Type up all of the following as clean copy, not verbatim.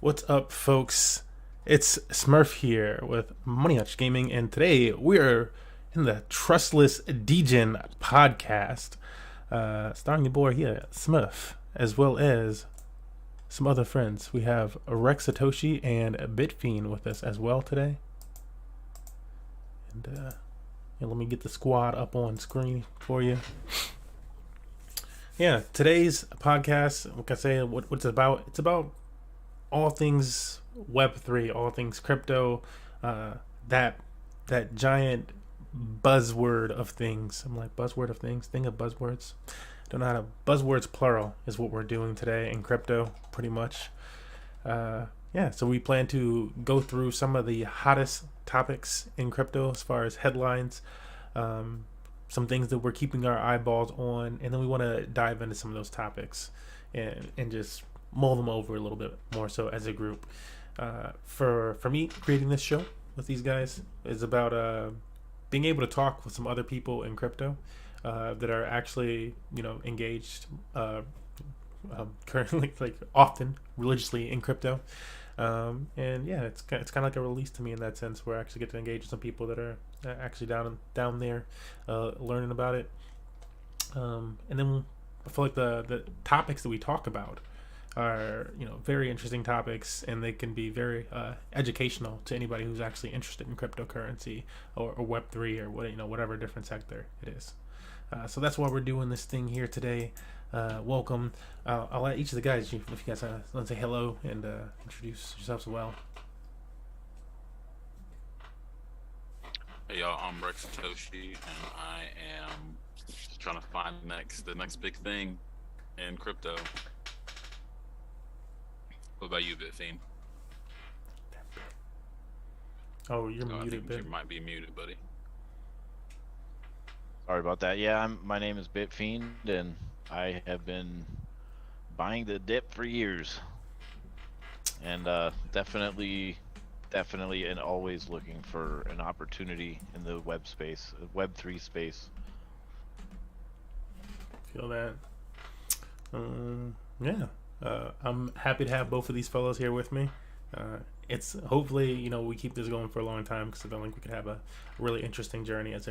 What's up, folks? It's Smurf here with Money Hutch Gaming, and today we're in the Trustless Degen podcast, starring your boy here, Smurf, as well as some other friends. We have Rex Satoshi and Bitfiend with us as well today. And let me get the squad up on screen for you. Yeah, today's podcast, like I say, what's it about? It's about all things Web3, all things crypto, that giant buzzword of things. I'm like, buzzword of things, thing of buzzwords. Don't know how to, buzzwords plural is what we're doing today in crypto, pretty much. So we plan to go through some of the hottest topics in crypto as far as headlines, some things that we're keeping our eyeballs on, and then we want to dive into some of those topics and just mull them over a little bit more so as a group. For me, creating this show with these guys is about being able to talk with some other people in crypto that are actually engaged currently, like often religiously in crypto. It's kind of like a release to me in that sense, where I actually get to engage with some people that are actually down there learning about it. And then I feel like the topics that we talk about are very interesting topics, and they can be very educational to anybody who's actually interested in cryptocurrency or Web3 or whatever different sector it is. So that's why we're doing this thing here today. Welcome. I'll let each of the guys, if you guys want to say hello and introduce yourselves as well. Hey y'all, I'm Rex Satoshi, and I am just trying to find the next big thing in crypto. What about you, Bitfiend? Oh, you're muted, You might be muted, buddy. Sorry about that. Yeah, my name is Bitfiend, and I have been buying the dip for years, and definitely, and always looking for an opportunity in the Web3 space. Feel that. I'm happy to have both of these fellows here with me. It's hopefully we keep this going for a long time, because I feel like we could have a really interesting journey as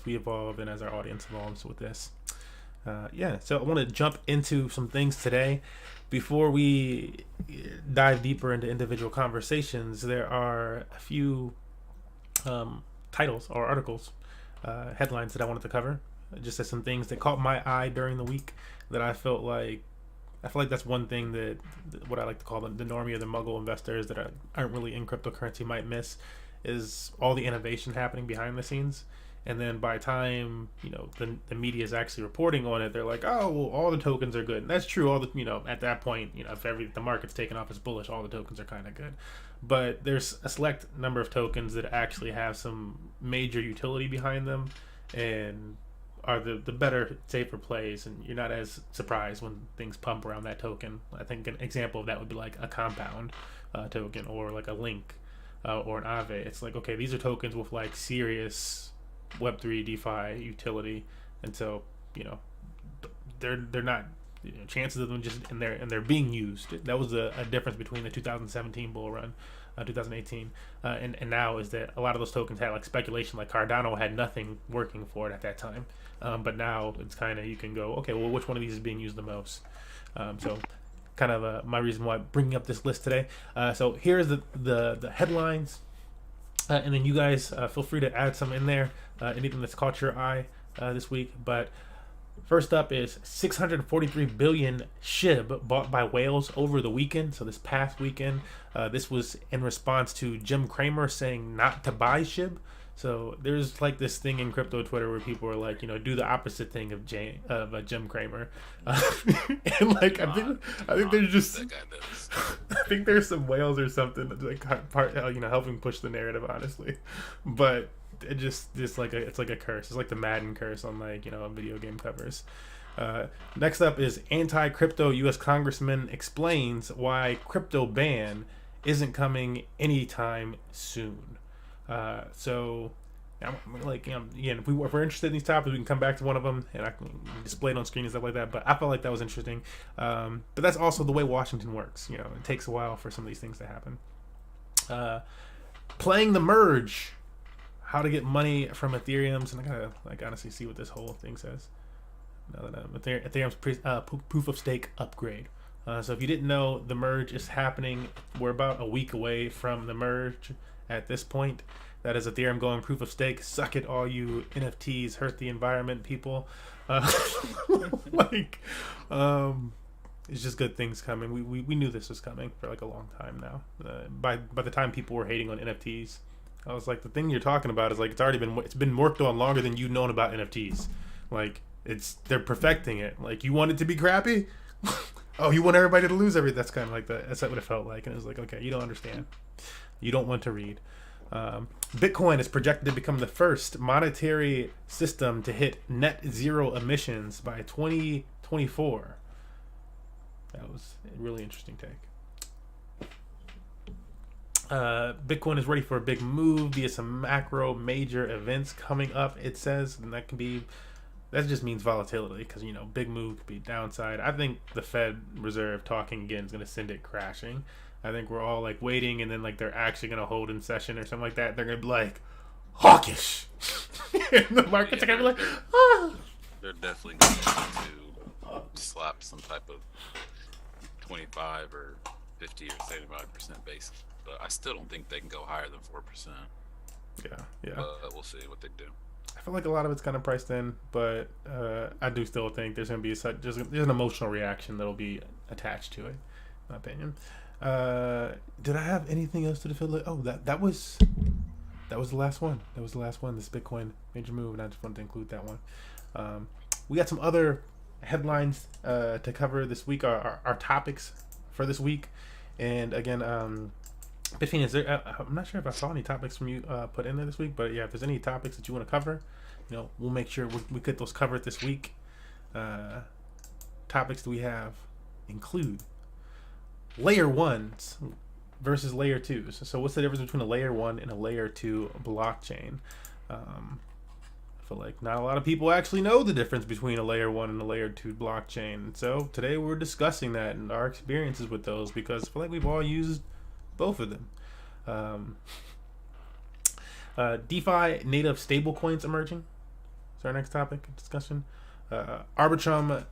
we evolve and as our audience evolves with this. So I want to jump into some things today. Before we dive deeper into individual conversations, there are a few titles or articles, headlines that I wanted to cover, just as some things that caught my eye during the week that I feel like that's one thing that what I like to call the normie or the muggle investors that aren't really in cryptocurrency might miss, is all the innovation happening behind the scenes. And then by the time the media is actually reporting on it, they're like, oh well, all the tokens are good. And that's true. All the at that point, if the market's taken off as bullish, all the tokens are kind of good. But there's a select number of tokens that actually have some major utility behind them and are the better, safer plays, and you're not as surprised when things pump around that token. I think an example of that would be like a compound token, or like a link or an Aave. It's like, okay, these are tokens with like serious Web3 DeFi utility, and so they're not chances of them just and they're being used. That was a difference between the 2017 bull run, 2018, and now, is that a lot of those tokens had like speculation, like Cardano had nothing working for it at that time, but now it's kind of, you can go, okay, well, which one of these is being used the most? So kind of my reason why I'm bringing up this list today. So here's the headlines, and then you guys feel free to add some in there, anything that's caught your eye this week. But first up is 643 billion SHIB bought by whales over the weekend. So this past weekend, this was in response to Jim Cramer saying not to buy SHIB. So there's like this thing in crypto Twitter where people are like, do the opposite thing of Jim Cramer, and like I think there's just I think there's some whales or something that's like helping push the narrative, honestly, but it just it's like a curse. It's like the Madden curse on on video game covers. Next up is anti-crypto U.S. Congressman explains why crypto ban isn't coming anytime soon. So Like, again, if we're interested in these topics, we can come back to one of them and I can display it on screen and stuff like that. But I felt like that was interesting. But that's also the way Washington works. It takes a while for some of these things to happen. Playing the merge, how to get money from Ethereum's, and I gotta honestly see what this whole thing says. Now that Ethereum's proof of stake upgrade. So if you didn't know, the merge is happening. We're about a week away from the merge at this point. That is Ethereum going proof of stake. Suck it, all you NFTs, hurt the environment people. It's just good things coming. We knew this was coming for like a long time now. By the time people were hating on NFTs, I was like, the thing you're talking about is like it's been worked on longer than you've known about NFTs. Like they're perfecting it. Like, you want it to be crappy? Oh, you want everybody to lose everything? That's kind of like that's what it felt like. And it was like, okay, you don't understand. You don't want to read. Bitcoin is projected to become the first monetary system to hit net zero emissions by 2024. That was a really interesting take. Bitcoin is ready for a big move via some macro major events coming up, it says, and that just means volatility, because big move could be downside. I think the Fed Reserve talking again is going to send it crashing. I think we're all like waiting, and then like they're actually going to hold in session or something like that. They're going to be like hawkish. And the markets are going to be like, ah. They're definitely going to slap some type of 25 or 50 or 75% base, but I still don't think they can go higher than 4%. Yeah. But we'll see what they do. I feel like a lot of it's kind of priced in, but I do still think there's going to be there's an emotional reaction that'll be attached to it, in my opinion. Did I have anything else to defend? Oh, that was the last one. That was the last one. This Bitcoin major move, and I just wanted to include that one. We got some other headlines to cover this week. Our topics for this week, and again, Bitfiend, is there? I'm not sure if I saw any topics from you put in there this week, but yeah, if there's any topics that you want to cover, we'll make sure we get those covered this week. Topics that we have include layer 1s versus layer 2s. So what's the difference between a layer 1 and a layer 2 blockchain? I feel like not a lot of people actually know the difference between a layer 1 and a layer 2 blockchain. So today we're discussing that and our experiences with those, because I feel like we've all used both of them. DeFi native stablecoins emerging. That's our next topic of discussion. Arbitrum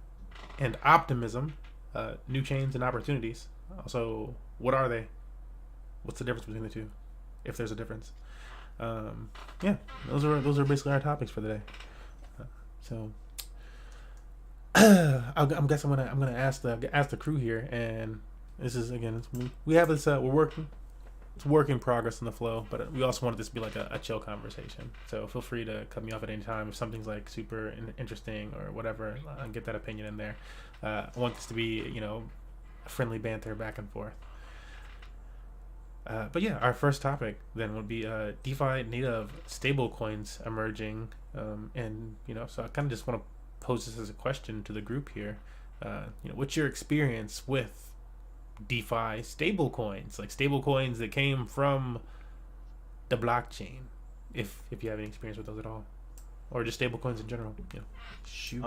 and optimism, new chains and opportunities. Also, what are they? What's the difference between the two, if there's a difference? Yeah, those are basically our topics for the day. So I'm guessing I'm gonna ask the crew here, and this is again we have this we're working. It's work in progress in the flow, but we also wanted this to be like a chill conversation. So feel free to cut me off at any time if something's like super interesting or whatever. I'll get that opinion in there. I want this to be a friendly banter back and forth. But yeah, our first topic then would be DeFi native stablecoins emerging, and so I kind of just want to pose this as a question to the group here. What's your experience with DeFi stablecoins, like stablecoins that came from the blockchain? If you have any experience with those at all, or just stablecoins in general. Shoot.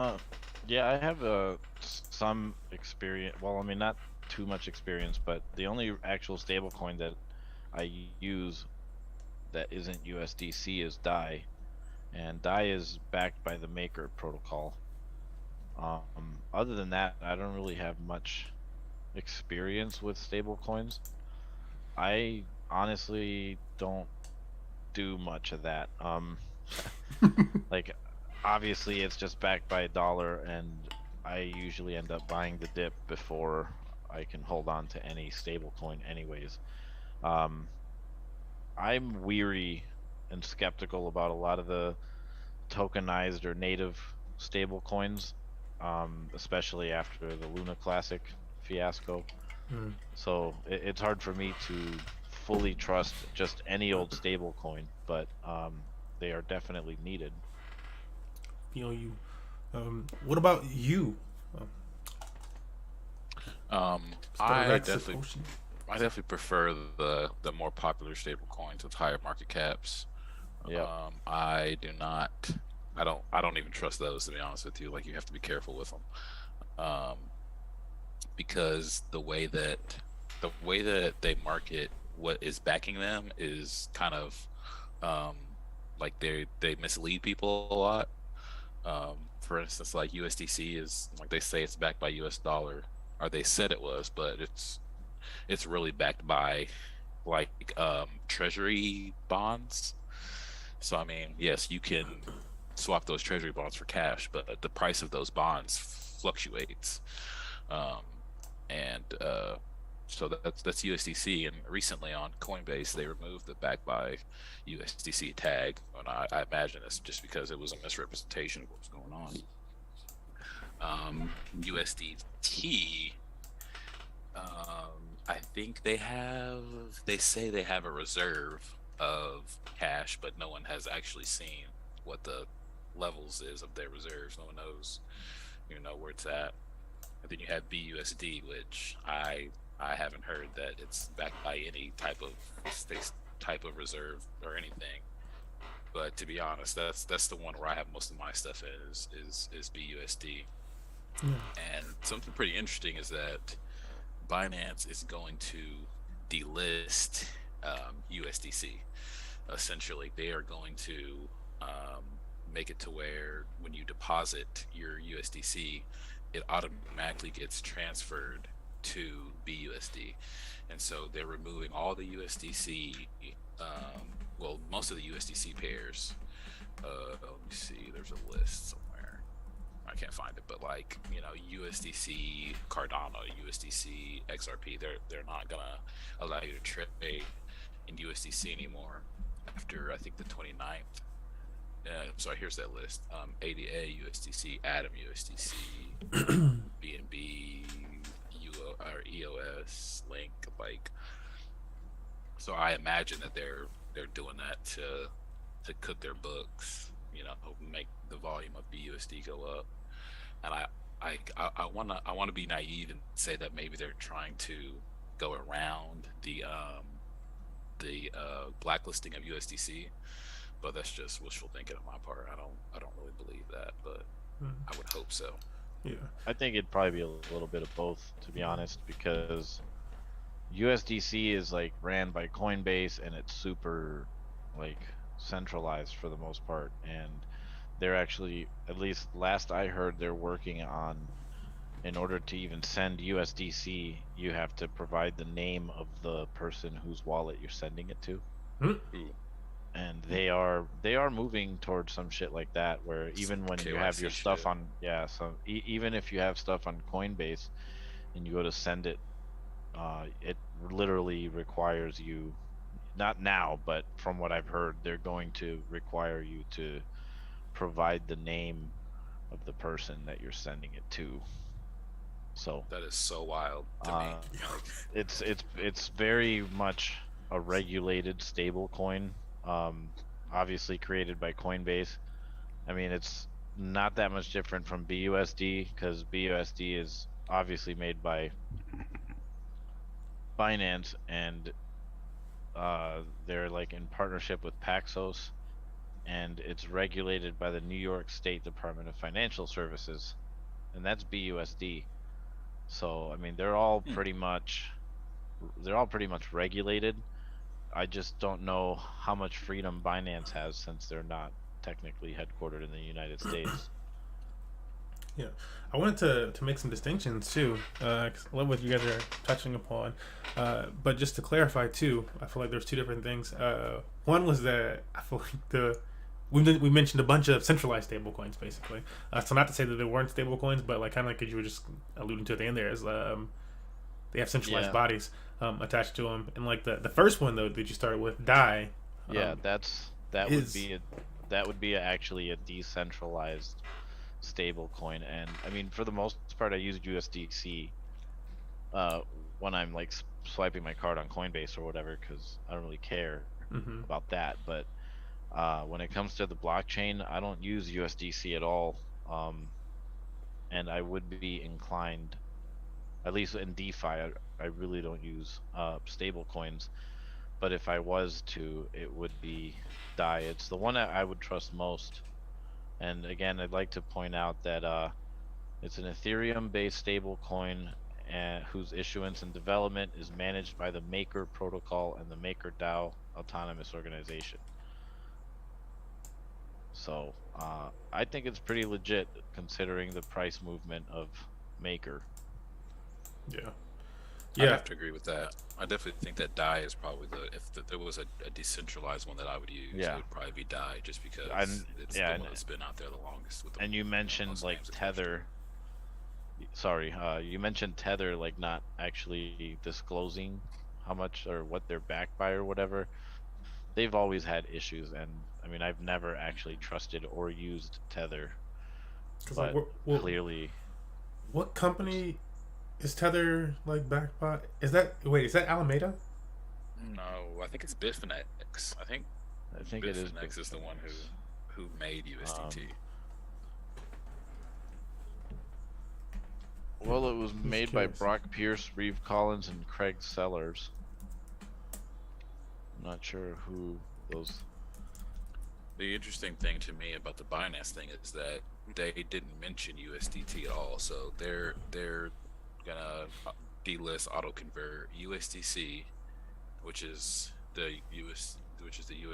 Yeah, I have some experience. Well, I mean, not too much experience, but the only actual stablecoin that I use that isn't USDC is DAI, and DAI is backed by the Maker protocol. Other than that, I don't really have much experience with stablecoins. I honestly don't do much of that. Like, obviously it's just backed by a dollar, and I usually end up buying the dip before I can hold on to any stablecoin anyways. I'm weary and skeptical about a lot of the tokenized or native stablecoins, especially after the Luna Classic fiasco. So it's hard for me to fully trust just any old stablecoin, but they are definitely needed. What about you? I definitely prefer the more popular stable coins with higher market caps. Yeah. I do not. I don't even trust those, to be honest with you. Like, you have to be careful with them, um, because the way that they market what is backing them is kind of um, like they mislead people a lot. For instance, like USDC is like they say it's backed by US dollar, or they said it was, but it's really backed by like treasury bonds. So I mean, yes, you can swap those treasury bonds for cash, but the price of those bonds fluctuates. Um, and so that's USDC. And recently on Coinbase, they removed the backed by USDC tag, and I imagine it's just because it was a misrepresentation of what was going on. USDT, I think they say they have a reserve of cash, but no one has actually seen what the levels is of their reserves. No one knows, where it's at. And then you have BUSD, which I haven't heard that it's backed by any type of reserve or anything. But to be honest, that's the one where I have most of my stuff in is BUSD. Yeah. And something pretty interesting is that Binance is going to delist USDC. Essentially, they are going to make it to where when you deposit your USDC, it automatically gets transferred to BUSD. And so they're removing all the USDC, well, most of the USDC pairs. Let me see, there's a list somewhere. I can't find it, but like, USDC, Cardano, USDC, XRP, they're not gonna allow you to trade in USDC anymore after I think the 29th. So here's that list: ADA, USDC, Atom, USDC, BNB, or EOS, Link. Like, so I imagine that they're doing that to cook their books, make the volume of BUSD go up. And I wanna be naive and say that maybe they're trying to go around the blacklisting of USDC, but that's just wishful thinking on my part. I don't really believe that, but I would hope so. Yeah. I think it'd probably be a little bit of both, to be honest, because USDC is like ran by Coinbase and it's super like centralized for the most part, and they're actually, at least last I heard, they're working on, in order to even send USDC, you have to provide the name of the person whose wallet you're sending it to. And they are moving towards some shit like that, where even when you have your stuff shit. on, so even if you have stuff on Coinbase and you go to send it, it literally requires you, not now, but from what I've heard, they're going to require you to provide the name of the person that you're sending it to. So that is so wild to me. It's very much a regulated stable coin, obviously created by Coinbase. I mean, it's not that much different from BUSD, because BUSD is obviously made by Binance, and they're like in partnership with Paxos, and it's regulated by the New York State Department of Financial Services, and that's BUSD. So I mean, they're all pretty much regulated. I just don't know how much freedom Binance has, since they're not technically headquartered in the United States. Yeah, I wanted to make some distinctions too, because I love what you guys are touching upon. But just to clarify too, I feel like there's two different things. One was that I feel like we mentioned a bunch of centralized stablecoins, basically. So not to say that there weren't stablecoins, but like kind of like you were just alluding to at the end there, is they have centralized bodies attached to them. And like the first one though that you started with, DAI. That would be actually a decentralized stable coin. And I mean, for the most part, I use USDC when I'm like swiping my card on Coinbase or whatever, because I don't really care about that. But when it comes to the blockchain, I don't use USDC at all, and I would be inclined, at least in DeFi, I really don't use stable coins. but if I was to, it would be DAI. It's the one that I would trust most. And again, I'd like to point out that it's an Ethereum-based stablecoin whose issuance and development is managed by the Maker Protocol and the Maker DAO autonomous organization. So I think it's pretty legit considering the price movement of Maker. Yeah. I have to agree with that. I definitely think that DAI is probably there was a decentralized one that I would use, it would probably be DAI, just because it's the one that's been out there the longest. And you mentioned like Tether. Sorry, you mentioned Tether like not actually disclosing how much or what they're backed by or whatever. They've always had issues, and I mean I've never actually trusted or used Tether. But like, clearly, what company is Tether like backed by? Is that Alameda? No, I think it's Bitfinex. I think Bitfinex is the one who made USDT. Well, it was made by Brock Pierce, Reeve Collins, and Craig Sellers. I'm not sure who those. The interesting thing to me about the Binance thing is that they didn't mention USDT at all. So they're gonna delist auto-convert USDC, which is the US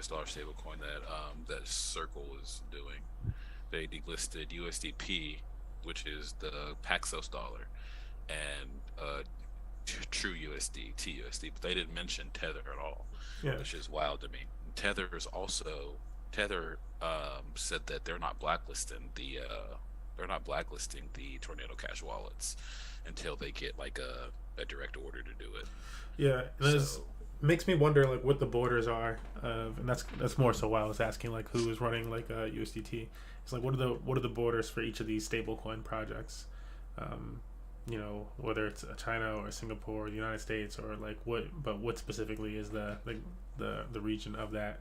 dollar stablecoin that Circle is doing. They delisted USDP, which is the Paxos dollar, and True USD, TUSD, but they didn't mention Tether at all, which is wild to me. Tether said that they're not blacklisting the Tornado Cash wallets until they get like a direct order to do it. Yeah, it makes me wonder like what the borders are, and that's more so why I was asking like who is running like USDT. It's like what are the borders for each of these stablecoin projects? You know, whether it's China or Singapore or the United States or like what specifically is the region of that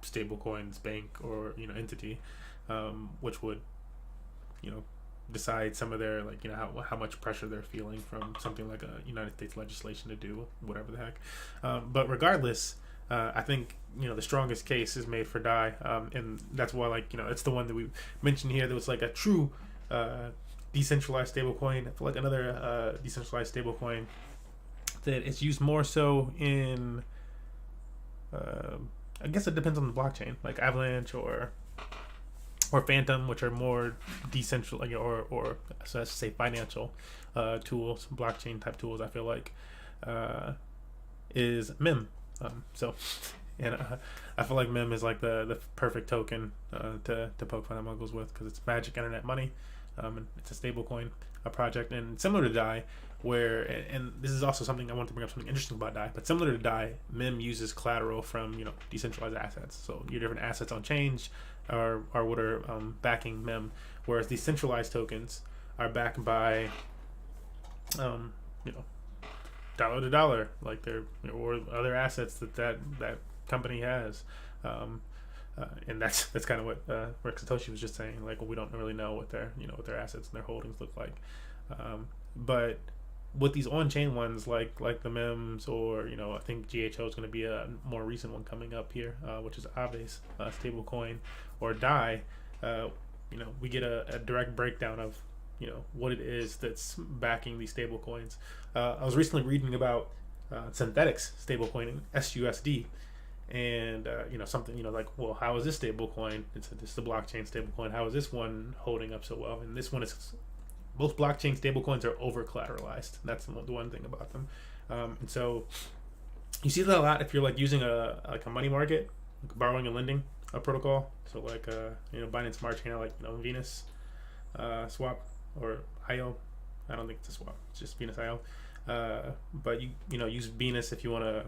stablecoin's bank or entity, which would decide some of their like how much pressure they're feeling from something like a United States legislation to do whatever the heck. But regardless, I think the strongest case is made for DAI, and that's why it's the one that we mentioned here. There was like a true decentralized stablecoin. I feel like another decentralized stablecoin that is used more so in I guess it depends on the blockchain, like Avalanche or Phantom, which are more decentral, or so let's say financial tools, blockchain type tools. I feel like is MIM. And I feel like MIM is like the perfect token to poke fun at muggles with, because it's magic internet money. And it's a stablecoin, a project, and similar to DAI, where and this is also something I want to bring up, something interesting about DAI. But similar to DAI, MIM uses collateral from decentralized assets. So your different assets on change are what are backing MIM, whereas these centralized tokens are backed by dollar to dollar, like they're or other assets that company has. And that's kind of what Rick Satoshi was just saying. Like, well, we don't really know what their what their assets and their holdings look like. But with these on-chain ones, like the MEMS, or I think GHO is going to be a more recent one coming up here, which is Aves stablecoin, or DAI. We get a direct breakdown of what it is that's backing these stablecoins. I was recently reading about Synthetics stablecoin, SUSD. And something like, well, how is this stable coin? It's the blockchain stable coin. How is this one holding up so well? And this one is, both blockchain stable coins are over collateralized. That's the one thing about them. And so you see that a lot if you're like using a money market, like borrowing and lending protocol. So like Binance Smart Chain, like Venus swap or IO. I don't think it's a swap. It's just Venus IO. But you use Venus if you want to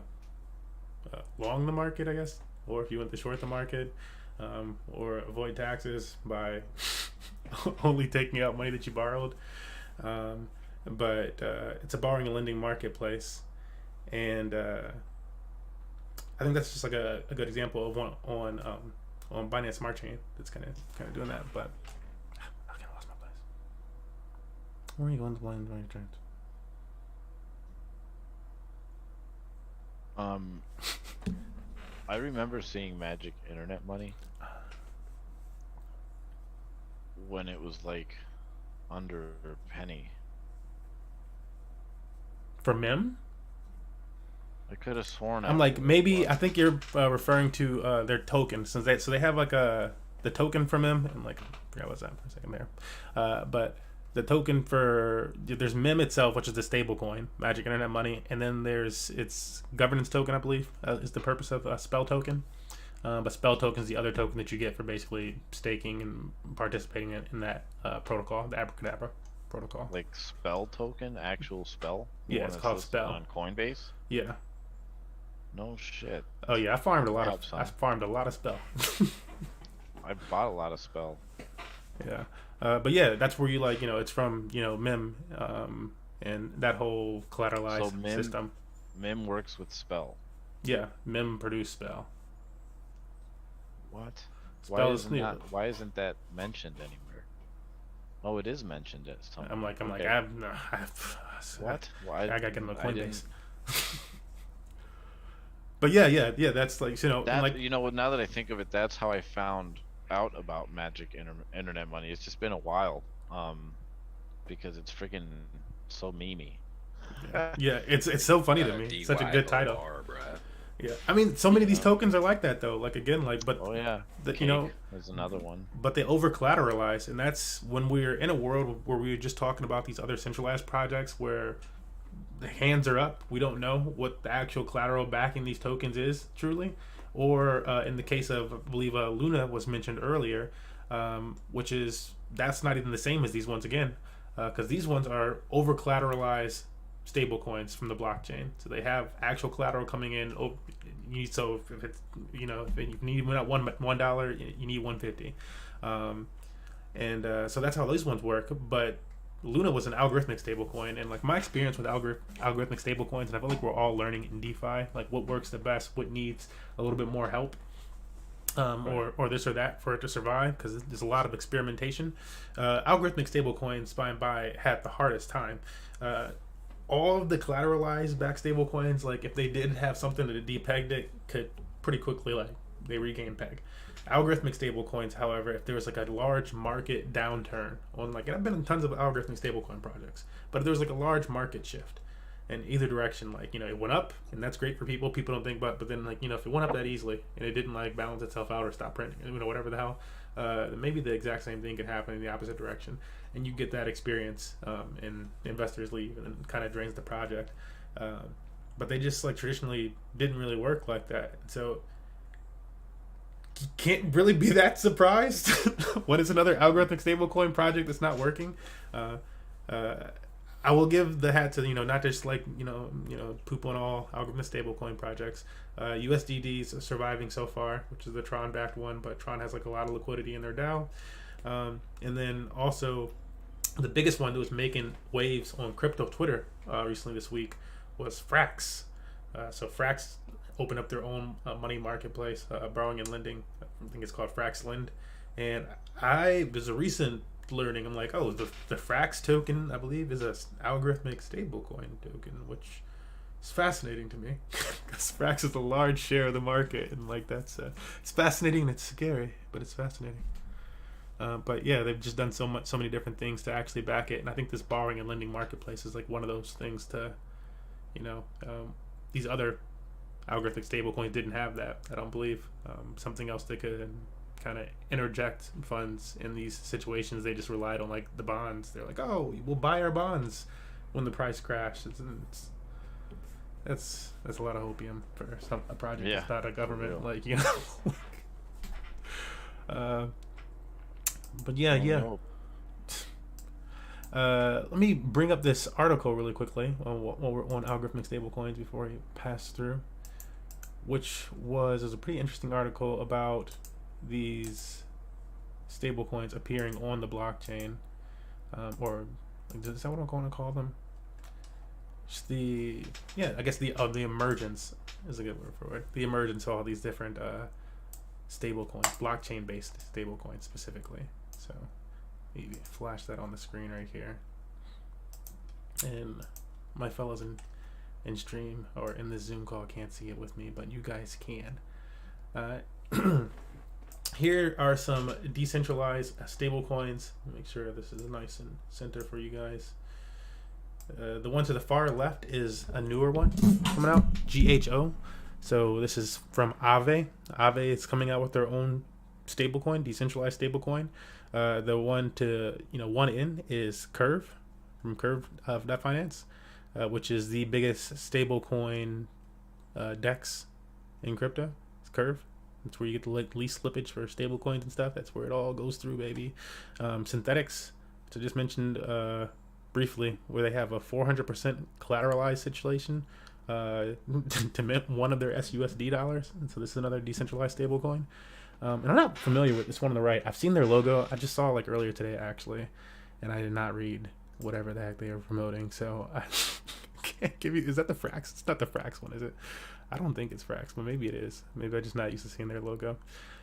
long the market, I guess, or if you want to short the market, or avoid taxes by only taking out money that you borrowed. But it's a borrowing and lending marketplace, and I think that's just like a good example of one on Binance Smart Chain that's kind of doing that. But I kind of lost my place. Where are you going to blind trends? Um, I remember seeing Magic Internet Money when it was like under a penny. For MIM? I could have sworn I'm like, maybe I think you're referring to their token, since they have like the token from MIM, and like I forgot what's that for a second there, but the token for there's MIM itself, which is the stable coin, Magic Internet Money, and then there's its governance token, I believe, is the purpose of a spell token. But spell token is the other token that you get for basically staking and participating in that protocol, the Abracadabra protocol. Like spell token, actual spell. Yeah, it's called spell on Coinbase. Yeah. No shit. Oh yeah, I farmed a lot of. Son. I farmed a lot of spell. I bought a lot of spell. Yeah, but yeah, that's where you like it's from MIM, and that whole collateralized So system. MIM works with spell. Yeah, MIM produce spell. What? Spell is new. Why isn't that mentioned anywhere? Oh, it is mentioned at some. I'm like Okay. What? Why? I gotta get on the I didn't- Coinbase. But yeah, that's like That, like now that I think of it, that's how I found out about Magic Internet Money. It's just been a while, because it's freaking so memey. yeah, it's so funny to me. It's such a good title. Bruh. Yeah, I mean, so many of these tokens are like that though. Like again, like but Oh yeah, there's another one. but they over collateralize, and that's when we're in a world where we were just talking about these other centralized projects where the hands are up. We don't know what the actual collateral backing these tokens is truly, or in the case of I believe Luna was mentioned earlier, which is that's not even the same as these ones again, because these ones are over collateralized stable coins from the blockchain, so they have actual collateral coming in. So if it's if you need not $1, you need 150, and so that's how these ones work. But Luna was an algorithmic stablecoin, and like my experience with algorithmic stablecoins, and I feel like we're all learning in DeFi, like what works the best, what needs a little bit more help, or this or that for it to survive, because there's a lot of experimentation. Algorithmic stablecoins by and by had the hardest time. All of the collateralized back stablecoins, like if they did have something that depegged it, could pretty quickly like they regain peg. Algorithmic stablecoins, however, if there was like a large market downturn on like, and I've been in tons of algorithmic stablecoin projects, but if there was like a large market shift in either direction, like it went up, and that's great for people. People don't think, but then like if it went up that easily and it didn't like balance itself out or stop printing, whatever the hell, maybe the exact same thing could happen in the opposite direction, and you get that experience, and investors leave, and it kind of drains the project. But they just like traditionally didn't really work like that, so you can't really be that surprised when it's another algorithmic stablecoin project that's not working. I will give the hat to not just like poop on all algorithmic stablecoin projects. USDD's are surviving so far, which is the Tron backed one, but Tron has like a lot of liquidity in their DAO. And then also the biggest one that was making waves on crypto Twitter recently this week was Frax. So Frax opened up their own money marketplace, borrowing and lending. I think it's called Frax Lend. And there's a recent learning. I'm like, oh, the Frax token, I believe, is a algorithmic stablecoin token, which is fascinating to me because Frax is a large share of the market, and like that's it's fascinating and it's scary, but it's fascinating. But yeah, they've just done so many different things to actually back it, and I think this borrowing and lending marketplace is like one of those things to, these other algorithmic stablecoins didn't have that. I don't believe something else they could kind of interject funds in these situations. They just relied on like the bonds. They're like, oh, we'll buy our bonds when the price crashed. That's a lot of opium for a project that's not a government, like but yeah. Let me bring up this article really quickly while we're on algorithmic stablecoins before we pass through, which was a pretty interesting article about these stablecoins appearing on the blockchain, or is that what I'm going to call them? Just I guess the emergence is a good word for it. The emergence of all these different stablecoins, blockchain-based stablecoins specifically. So maybe flash that on the screen right here. And my fellows in in stream or in the Zoom call can't see it with me, but you guys can. Here are some decentralized stablecoins. Make sure this is nice and center for you guys. The one to the far left is a newer one coming out, GHO. So this is from Aave. Aave is coming out with their own stablecoin, decentralized stablecoin. The one to one in is Curve from Curve of Net Finance, which is the biggest stablecoin DEX in crypto. It's Curve. That's where you get the least slippage for stablecoins and stuff. That's where it all goes through, baby. Synthetics, which I just mentioned briefly, where they have a 400% collateralized situation to mint one of their SUSD dollars. And so this is another decentralized stablecoin. And I'm not familiar with this one on the right. I've seen their logo. I just saw like earlier today, actually, and I did not read whatever the heck they are promoting. So I can't give you. Is that the Frax? It's not the Frax one, is it? I don't think it's Frax, but maybe it is. Maybe I'm just not used to seeing their logo.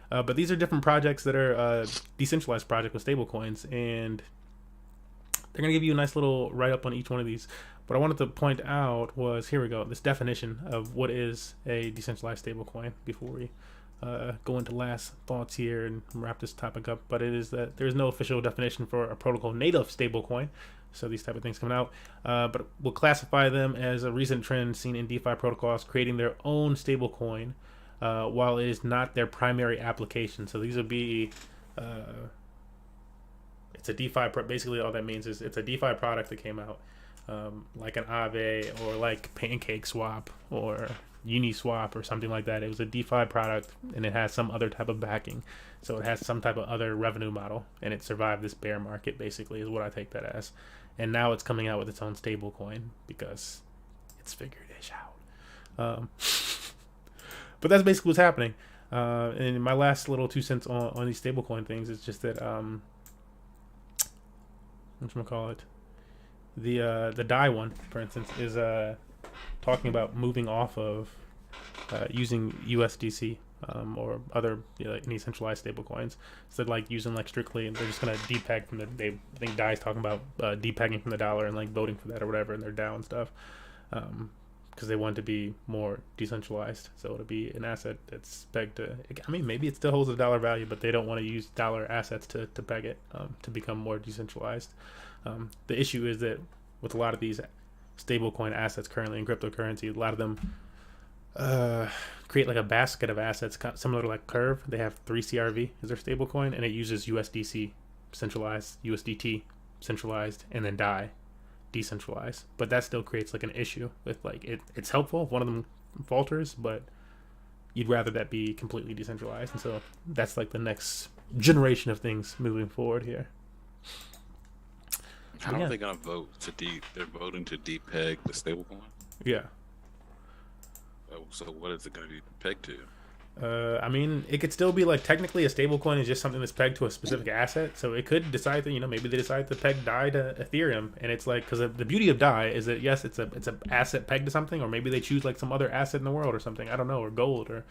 But these are different projects that are decentralized project with stablecoins, and they're going to give you a nice little write-up on each one of these. What I wanted to point out was, here we go, this definition of what is a decentralized stablecoin before we go into last thoughts here and wrap this topic up. But it is that there is no official definition for a protocol native stablecoin. So these type of things coming out, but we'll classify them as a recent trend seen in DeFi protocols creating their own stablecoin, while it is not their primary application. So these would be, it's a DeFi. Basically, all that means is it's a DeFi product that came out, like an Aave or like Pancake Swap or Uniswap or something like that. It was a DeFi product, and it has some other type of backing. So it has some type of other revenue model, and it survived this bear market, basically, is what I take that as. And now it's coming out with its own stable coin because it's figured it out. But that's basically what's happening. And my last little 2 cents on these stablecoin things is just that, whatchamacallit, the DAI one, for instance, is talking about moving off of using USDC or other any centralized stablecoins, instead like using like strictly, and they're just gonna depeg from I think DAI's talking about depegging from the dollar and like voting for that or whatever, and they're DAO and stuff, because they want to be more decentralized. So it'll be an asset that's pegged to, I mean, maybe it still holds a dollar value, but they don't want to use dollar assets to peg it to become more decentralized. The issue is that with a lot of these stablecoin assets currently in cryptocurrency, a lot of them create like a basket of assets similar to like Curve. They have 3CRV as their stablecoin, and it uses USDC centralized, USDT centralized, and then DAI decentralized. But that still creates like an issue with like it's helpful if one of them falters, but you'd rather that be completely decentralized. And so that's like the next generation of things moving forward here. How are they gonna vote they're voting to depeg the stablecoin? Yeah. So what is it gonna be pegged to? I mean, it could still be like technically a stablecoin is just something that's pegged to a specific asset. So it could decide that maybe they decide to peg DAI to Ethereum, and it's like, because the beauty of DAI is that yes, it's a asset pegged to something, or maybe they choose like some other asset in the world or something. I don't know, or gold, or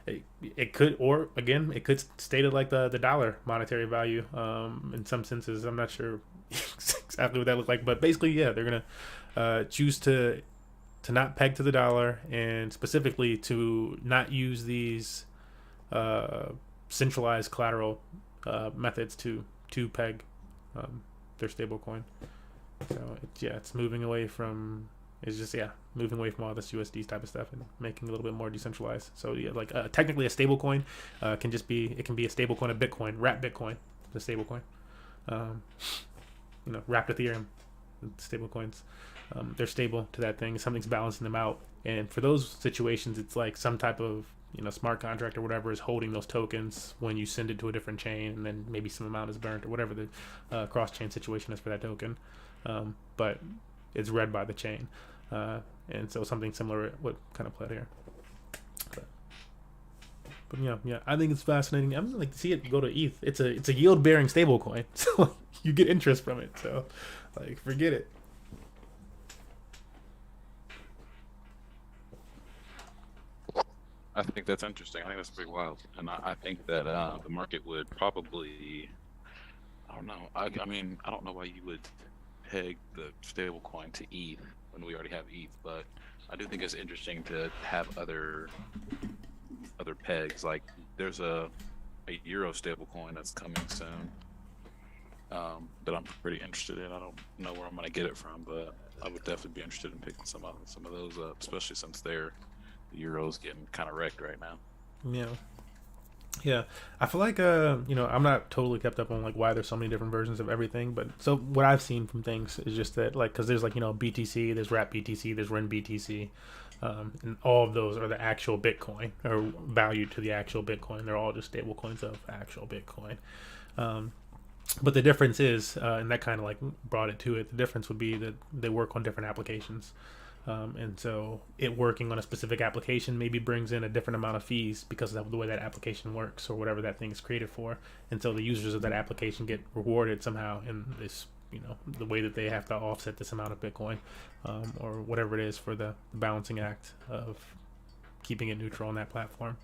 it could, or again, it could stay to like the dollar monetary value. In some senses, I'm not sure exactly what that looks like, but basically, yeah, they're gonna choose to not peg to the dollar, and specifically to not use these centralized collateral methods to peg their stablecoin. So it's moving away from moving away from all this USD type of stuff and making it a little bit more decentralized. So yeah, like technically a stablecoin can be a stablecoin of Bitcoin, wrapped Bitcoin, the stablecoin. Wrapped Ethereum, stablecoins. They're stable to that thing. Something's balancing them out, and for those situations, it's like some type of smart contract or whatever is holding those tokens when you send it to a different chain, and then maybe some amount is burnt or whatever the cross-chain situation is for that token. But it's read by the chain, and so something similar what kind of played here. But yeah, I think it's fascinating. I'm like to see it go to ETH. It's a yield-bearing stablecoin, so you get interest from it. So like, forget it. I think that's interesting. I think that's pretty wild, and I think that the market would probably, I don't know. I mean, I don't know why you would peg the stablecoin to ETH. when we already have ETH. But I do think it's interesting to have other pegs. Like there's a Euro stablecoin that's coming soon that I'm pretty interested in. I don't know where I'm gonna get it from, but I would definitely be interested in picking some of those up, especially since the Euro's getting kind of wrecked right now. Yeah, I feel like I'm not totally kept up on like why there's so many different versions of everything, but so what I've seen from things is just that like because there's like BTC, there's Wrap BTC, there's Ren BTC, and all of those are the actual Bitcoin or valued to the actual Bitcoin. They're all just stable coins of actual Bitcoin. But the difference is, and that kind of like brought it to it. The difference would be that they work on different applications. And so it working on a specific application maybe brings in a different amount of fees because of the way that application works or whatever that thing is created for. And so the users of that application get rewarded somehow in this, the way that they have to offset this amount of Bitcoin or whatever it is for the balancing act of keeping it neutral on that platform.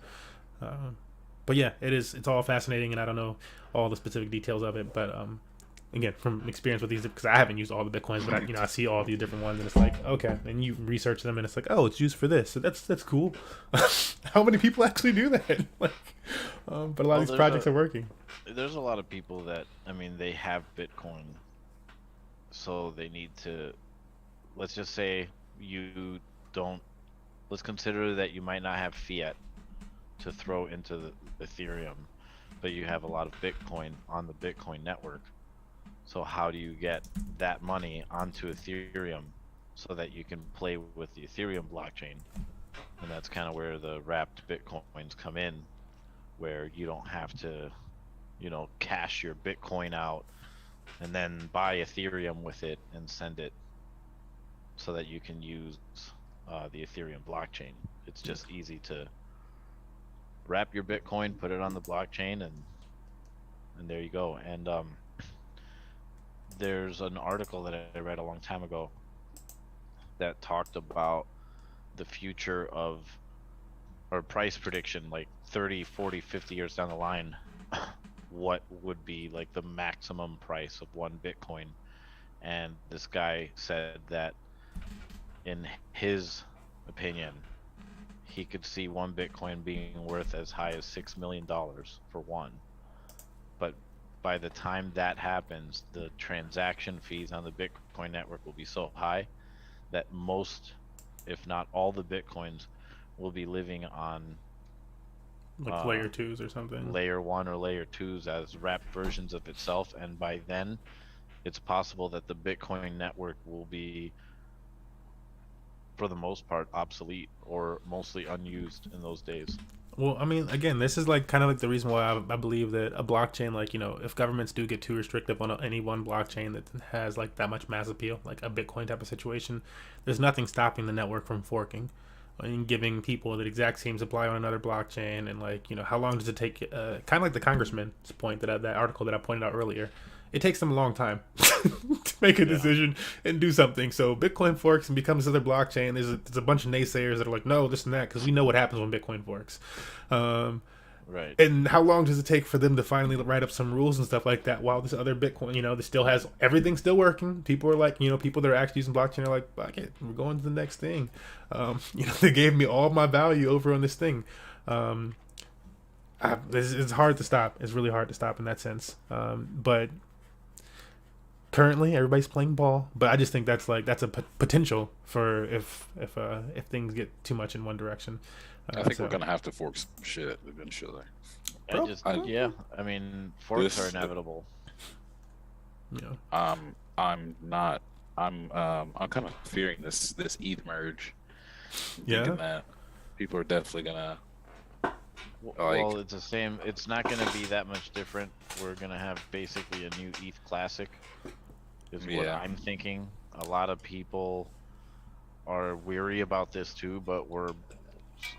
But yeah, it's all fascinating, and I don't know all the specific details of it, but again, from experience with these, because I haven't used all the Bitcoins, but I see all these different ones, and it's like, okay, and you research them, and it's like, oh, it's used for this, so that's cool. How many people actually do that? But a lot of these projects are working. There's a lot of people that, they have Bitcoin, so they need to, let's just say let's consider that you might not have fiat to throw into the Ethereum, but you have a lot of Bitcoin on the Bitcoin network. So how do you get that money onto Ethereum so that you can play with the Ethereum blockchain? And that's kind of where the wrapped Bitcoins come in, where you don't have to, cash your Bitcoin out and then buy Ethereum with it and send it so that you can use the Ethereum blockchain. It's just easy to wrap your Bitcoin, put it on the blockchain, and there you go. And there's an article that I read a long time ago that talked about the future of, or price prediction, like 30, 40, 50 years down the line, what would be like the maximum price of one Bitcoin. And this guy said that in his opinion, he could see one Bitcoin being worth as high as $6 million for one. But by the time that happens, the transaction fees on the Bitcoin network will be so high that most, if not all, the Bitcoins will be living on like layer 2s or something, layer 1 or layer 2s as wrapped versions of itself. And by then it's possible that the Bitcoin network will be, for the most part, obsolete or mostly unused in those days. Well, again, this is like kind of like the reason why I believe that a blockchain, like, if governments do get too restrictive on any one blockchain that has like that much mass appeal, like a Bitcoin type of situation, there's nothing stopping the network from forking and giving people the exact same supply on another blockchain. And like, how long does it take? Kind of like the congressman's point that article that I pointed out earlier. It takes them a long time to make a decision and do something. So Bitcoin forks and becomes another blockchain. There's a bunch of naysayers that are like, no, this and that, because we know what happens when Bitcoin forks. Right. And how long does it take for them to finally write up some rules and stuff like that? While this other Bitcoin, this still has everything still working. People are like, people that are actually using blockchain are like, fuck it, we're going to the next thing. They gave me all my value over on this thing. It's hard to stop. It's really hard to stop in that sense. But currently everybody's playing ball, but I just think that's a potential for if things get too much in one direction. I think we're gonna have to fork some shit eventually. Forks are inevitable. Yeah. I'm kind of fearing this ETH merge. Yeah. Thinking that people are definitely gonna. Well, it's the same. It's not going to be that much different. We're going to have basically a new ETH Classic, is what I'm thinking. A lot of people are weary about this too, but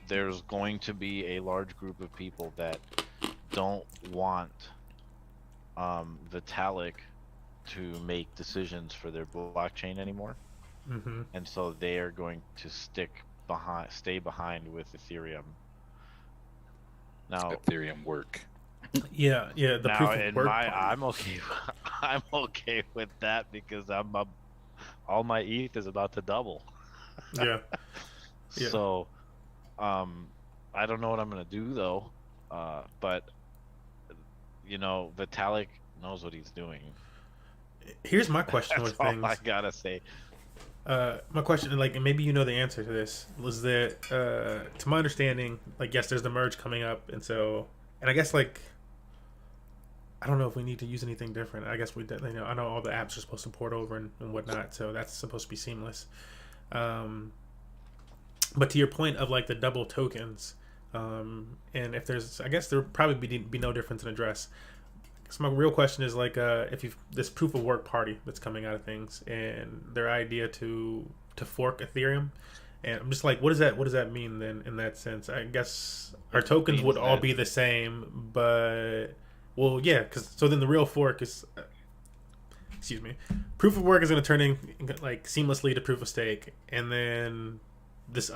there's going to be a large group of people that don't want Vitalik to make decisions for their blockchain anymore. Mm-hmm. And so they are going to stay behind with Ethereum. Now, Ethereum work. Yeah. The now proof of work. I'm okay with that because all my ETH is about to double. Yeah. Yeah. So, I don't know what I'm gonna do though. But Vitalik knows what he's doing. Here's my question That's with all things. I gotta say. My question, like, and maybe you know the answer to this, was that, to my understanding, like, yes, there's the merge coming up, and I guess, like, I don't know if we need to use anything different. I guess I know all the apps are supposed to port over and whatnot, so that's supposed to be seamless. But to your point of like the double tokens, and if there's, I guess there would probably be no difference in address. So my real question is like, if you this proof of work party that's coming out of things, and their idea to fork Ethereum, and I'm just like, what does that mean then in that sense? I guess our tokens would all be the same, but well, yeah, because so then the real fork is, excuse me, proof of work is going to turn in like seamlessly to proof of stake, and then this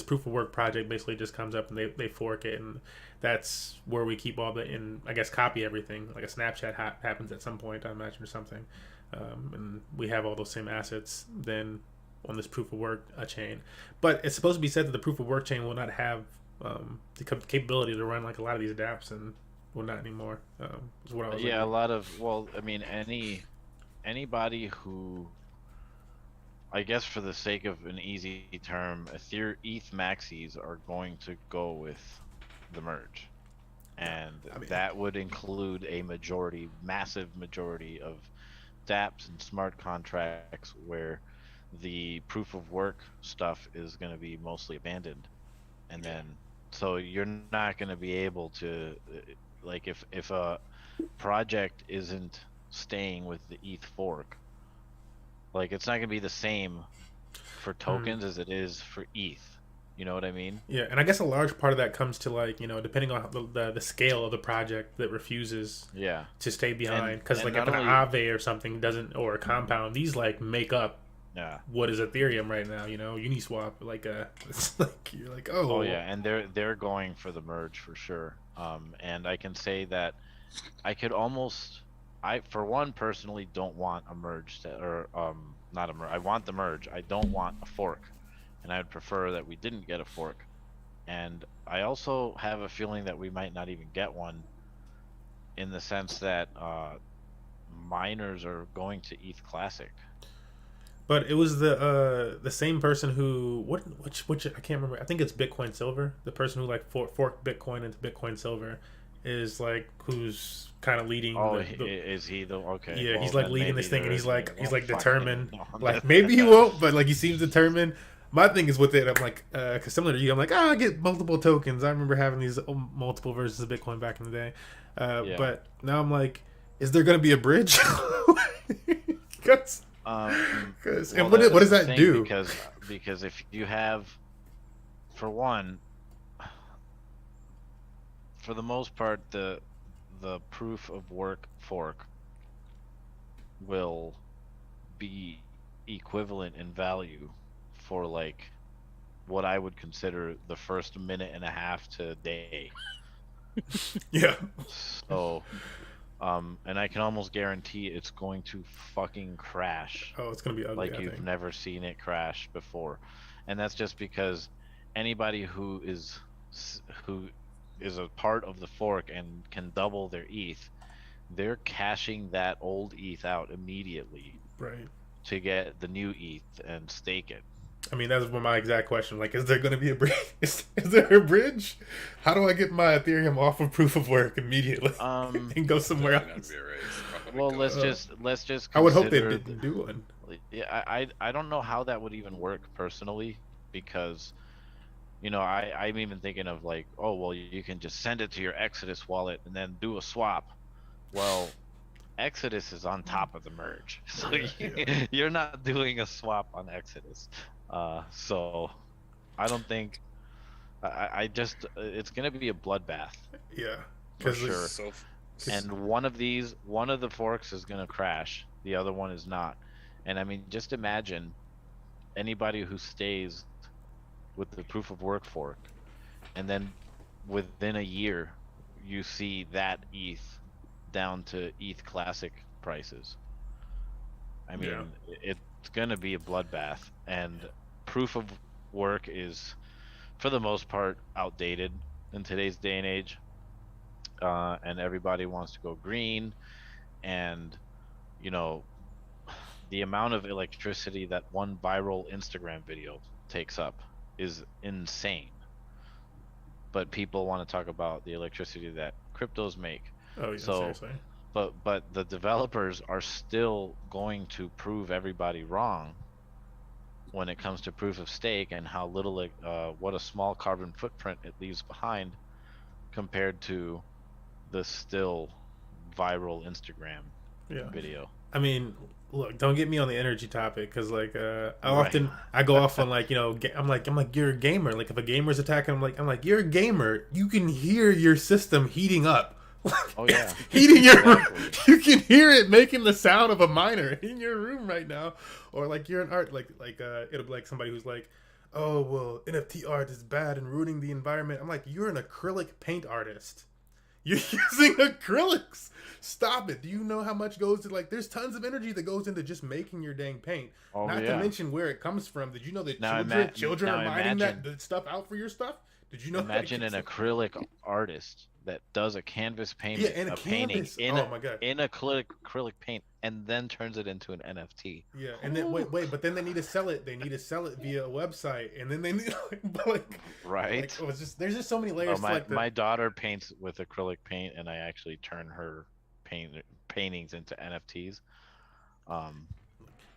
proof of work project basically just comes up and they fork it, and that's where we keep all I guess copy everything, like a Snapchat happens at some point, I imagine, or something, and we have all those same assets then on this proof of work chain. But it's supposed to be said that the proof of work chain will not have the capability to run like a lot of these dApps, and well, not anymore, is what I was a lot of, well, I mean, anybody who, I guess for the sake of an easy term, ETH maxis are going to go with the merge. And that would include a massive majority of dApps and smart contracts where the proof of work stuff is going to be mostly abandoned. And then, so you're not going to be able to, like, if a project isn't staying with the ETH fork, like, it's not going to be the same for tokens as it is for ETH. You know what I mean? Yeah, and I guess a large part of that comes to, like, depending on the scale of the project that refuses to stay behind. Because, like, if an Aave or something doesn't, or a Compound, these, like, make up what is Ethereum right now, Uniswap, like, it's like, you're like, oh. Oh, yeah, and they're going for the merge for sure. And I can say that I could almost... I, for one, personally don't want a merge, not a merge. I want the merge. I don't want a fork, and I would prefer that we didn't get a fork. And I also have a feeling that we might not even get one, in the sense that miners are going to ETH Classic. But it was the same person who which I can't remember. I think it's Bitcoin Silver. The person who like forked Bitcoin into Bitcoin Silver is like who's kind of leading. Is he the okay? Yeah, well, he's like leading this thing, and he's like determined. Like maybe he won't, but like he seems determined. My thing is with it, I'm like, because similar to you, I'm like, I get multiple tokens. I remember having these multiple versions of Bitcoin back in the day, but now I'm like, is there going to be a bridge? And what does that do? Because if you have, for one, for the most part, the proof of work fork will be equivalent in value for like what I would consider the first minute and a half to a day. Yeah. So, and I can almost guarantee it's going to fucking crash. Oh, it's gonna be ugly. Like you've never seen it crash before, and that's just because anybody who is a part of the fork and can double their ETH, they're cashing that old ETH out immediately, right, to get the new ETH and stake it. I mean, that's my exact question. Like, is there going to be a bridge? Is there a bridge? How do I get my Ethereum off of proof of work immediately and go somewhere else? Well, let's just. I would hope they didn't do one. Yeah, I don't know how that would even work personally, because, I'm even thinking of like, oh well, you can just send it to your Exodus wallet and then do a swap. Well, Exodus is on top of the merge, so you're not doing a swap on Exodus. So I don't think I just it's gonna be a bloodbath. Yeah, for sure. And one of the forks is gonna crash, the other one is not. And I mean, just imagine anybody who stays with the proof of work fork, and then within a year you see that ETH down to ETH Classic prices. I mean, it's gonna be a bloodbath, and proof of work is, for the most part, outdated in today's day and age. And everybody wants to go green, and you know, the amount of electricity that one viral Instagram video takes up is insane. But people want to talk about the electricity that cryptos make. Oh yeah, So, seriously. but the developers are still going to prove everybody wrong when it comes to proof of stake and how little what a small carbon footprint it leaves behind compared to the still viral Instagram Yeah. video. I mean, look, don't get me on the energy topic, because like Right. I go off on like, I'm like you're a gamer. Like if a gamer's attacking, I'm like you're a gamer. You can hear your system heating up. Oh yeah. Heating your room. Exactly. You can hear it making the sound of a miner in your room right now. Or like you're an art, it'll be like somebody who's like, oh well, NFT art is bad and ruining the environment. I'm like, you're an acrylic paint artist. You're using acrylics. Stop it. Do you know how much goes to, like, there's tons of energy that goes into just making your dang paint. Oh Not yeah. to mention where it comes from. Did you know that Now children are mining imagine- that stuff out for your stuff? Did you know Imagine that? an acrylic artist that does a canvas painting, Yeah, and a painting canvas. in Oh my God. in acrylic paint, and then turns it into an NFT. Yeah, and then wait, but then they need to sell it. They need to sell it via a website, and then they need Right. oh, it's just there's just so many layers. my to like the, my daughter paints with acrylic paint, and I actually turn her paintings into NFTs.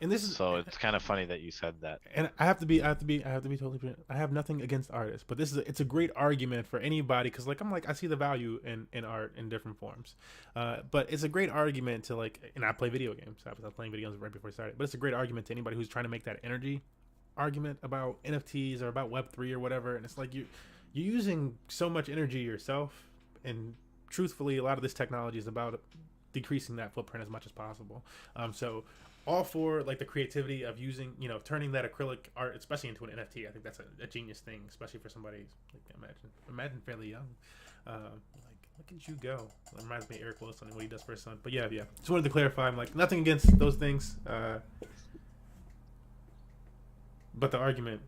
and this is So it's kind of funny that you said that. And I have to be totally. I have nothing against artists, but it's a great argument for anybody, because like I see the value in art in different forms, but it's a great argument to like. And I play video games. I was playing video games right before I started, but it's a great argument to anybody who's trying to make that energy argument about NFTs or about Web3 or whatever. And it's like you're using so much energy yourself, and truthfully, a lot of this technology is about decreasing that footprint as much as possible. So all for like the creativity of using, turning that acrylic art, especially into an NFT. I think that's a genius thing, especially for somebody like imagine fairly young. Like look at you go. It reminds me of Eric Wilson and what he does for his son. But yeah. Just wanted to clarify. I'm like nothing against those things. But the argument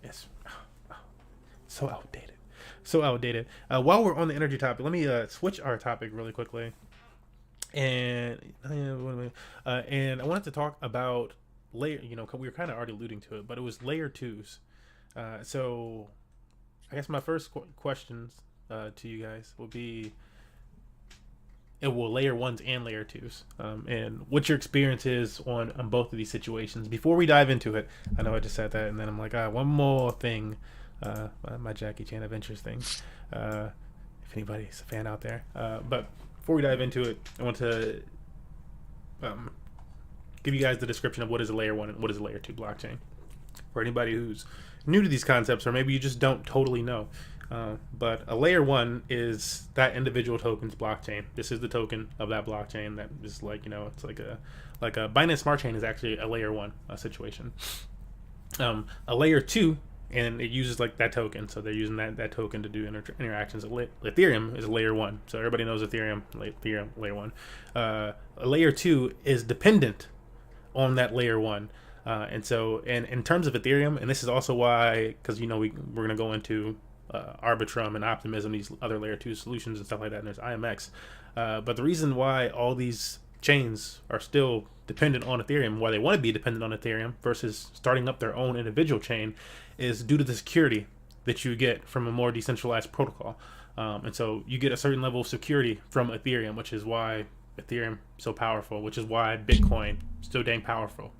is so outdated. So outdated. While we're on the energy topic, let me switch our topic really quickly. And I wanted to talk about layer. We were kind of already alluding to it, but it was layer 2s. So I guess my first questions to you guys will be, layer 1s and layer 2s, and what your experience is on both of these situations. Before we dive into it, I know I just said that, and then I'm like, one more thing, my Jackie Chan Adventures thing, if anybody's a fan out there. But before we dive into it, I want to give you guys the description of what is a layer 1 and what is a layer 2 blockchain, for anybody who's new to these concepts, or maybe you just don't totally know. But a layer 1 is that individual token's blockchain. This is the token of that blockchain that is like, it's like a Binance Smart Chain is actually a layer 1 situation. A layer 2, and it uses like that token, so they're using that token to do interactions. Ethereum is a layer 1, so everybody knows Ethereum layer 1. A layer 2 is dependent on that layer 1. And so, and in terms of Ethereum, and this is also why, because we're going to go into Arbitrum and Optimism, these other layer 2 solutions and stuff like that, and there's IMX. But the reason why all these chains are still dependent on Ethereum, why they want to be dependent on Ethereum versus starting up their own individual chain, is due to the security that you get from a more decentralized protocol. And so you get a certain level of security from Ethereum, which is why Ethereum is so powerful, which is why Bitcoin is so dang powerful,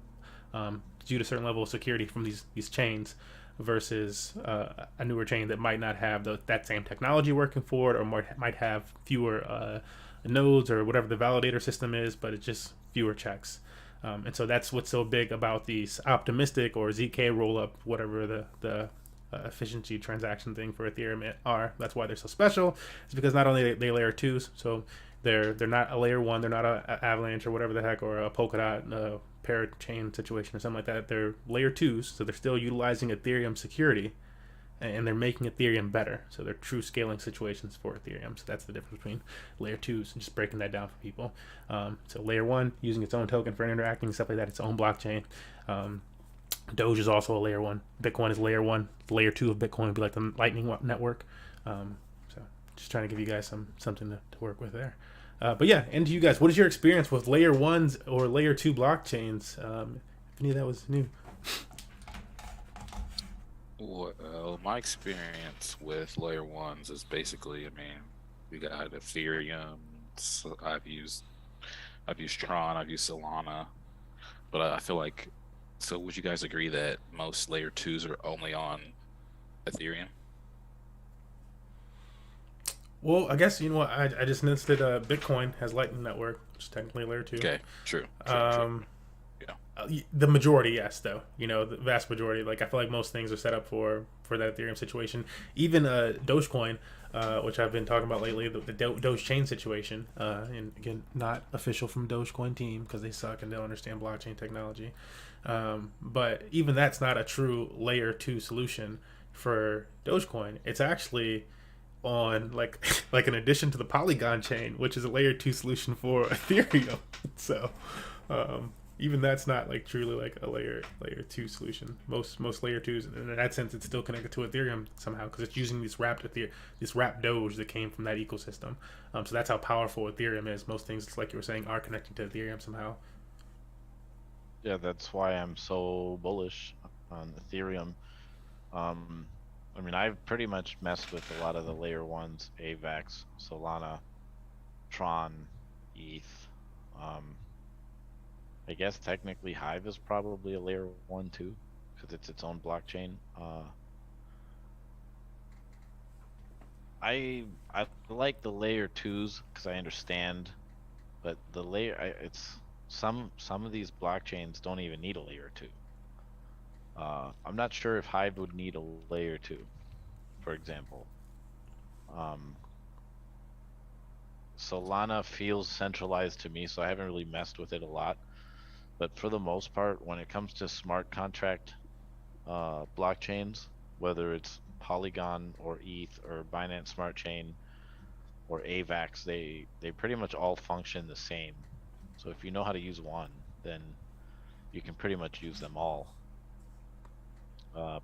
due to a certain level of security from these chains versus a newer chain that might not have that same technology working for it, or might have fewer nodes or whatever the validator system is, but it's just fewer checks. And so that's what's so big about these optimistic or ZK rollup, whatever the efficiency transaction thing for Ethereum are. That's why they're so special. It's because not only they layer 2s, so they're not a layer 1, they're not a Avalanche or whatever the heck, or a Polkadot parachain situation or something like that. They're layer 2s, so they're still utilizing Ethereum security, and they're making Ethereum better. So they're true scaling situations for Ethereum. So that's the difference between layer 2s, and just breaking that down for people. So layer 1, using its own token for interacting, stuff like that, its own blockchain. Doge is also a layer 1. Bitcoin is layer 1. Layer 2 of Bitcoin would be like the Lightning Network. So just trying to give you guys something to work with there. But yeah, and to you guys, what is your experience with layer 1s or layer 2 blockchains? If any of that was new. Well, my experience with layer 1s is basically, I mean, we got Ethereum. So I've used Tron. I've used Solana. But I feel like, so would you guys agree that most layer 2s are only on Ethereum? Well, I guess, you know what, I just noticed that Bitcoin has Lightning Network, which is technically layer 2. Okay, true. The majority, yes, though. You know, the vast majority. Like, I feel like most things are set up for that Ethereum situation. Even Dogecoin, which I've been talking about lately, the Doge chain situation. And again, not official from Dogecoin team because they suck and don't understand blockchain technology. But even that's not a true layer 2 solution for Dogecoin. It's actually on like an addition to the Polygon chain, which is a layer 2 solution for Ethereum. So even that's not like truly like a layer 2 solution. Most layer 2s, and in that sense, it's still connected to Ethereum somehow because it's using this wrapped Doge that came from that ecosystem. So that's how powerful Ethereum is. Most things, like you were saying, are connected to Ethereum somehow. Yeah, that's why I'm so bullish on Ethereum. I mean, I've pretty much messed with a lot of the layer 1s, AVAX, Solana, Tron, ETH. I guess technically Hive is probably a layer 1 too, because it's its own blockchain. I like the layer 2s because I understand, but the it's some of these blockchains don't even need a layer 2. I'm not sure if Hive would need a layer 2, for example. Solana feels centralized to me, so I haven't really messed with it a lot. But for the most part, when it comes to smart contract blockchains, whether it's Polygon or ETH or Binance Smart Chain or AVAX, they pretty much all function the same. So if you know how to use one, then you can pretty much use them all. Yeah,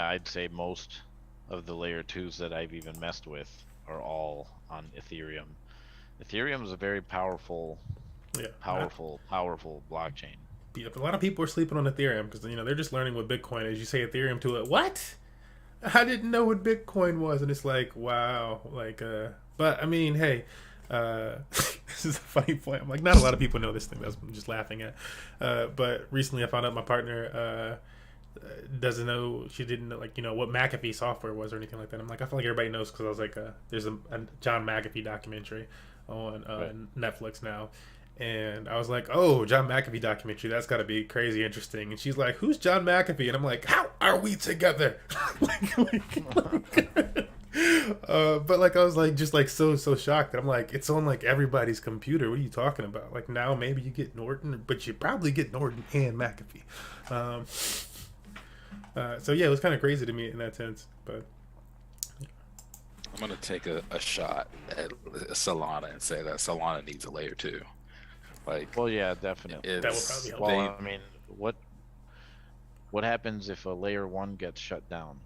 I'd say most of the layer 2s that I've even messed with are all on Ethereum. Ethereum is a very powerful blockchain. Yeah, a lot of people are sleeping on Ethereum because they're just learning what Bitcoin is. You say Ethereum to it, what? I didn't know what Bitcoin was, and it's like, wow, like. But I mean, hey, this is a funny point. I'm like, not a lot of people know this thing. That's I'm just laughing at. But recently, I found out my partner doesn't know. She didn't know, like, what McAfee software was or anything like that. I'm like, I feel like everybody knows because I was like, there's a John McAfee documentary on Netflix now. And I was like, oh, John McAfee documentary, that's got to be crazy interesting. And she's like, who's John McAfee? And I'm like, how are we together? But like, I was like, just like so shocked. I'm like, it's on like everybody's computer. What are you talking about? Like, now maybe you get Norton, but you probably get Norton and McAfee. So yeah, it was kind of crazy to me in that sense. But I'm going to take a shot at Solana and say that Solana needs a layer 2. Like, well, yeah, definitely. That would probably help. Well, I mean, what happens if a layer 1 gets shut down?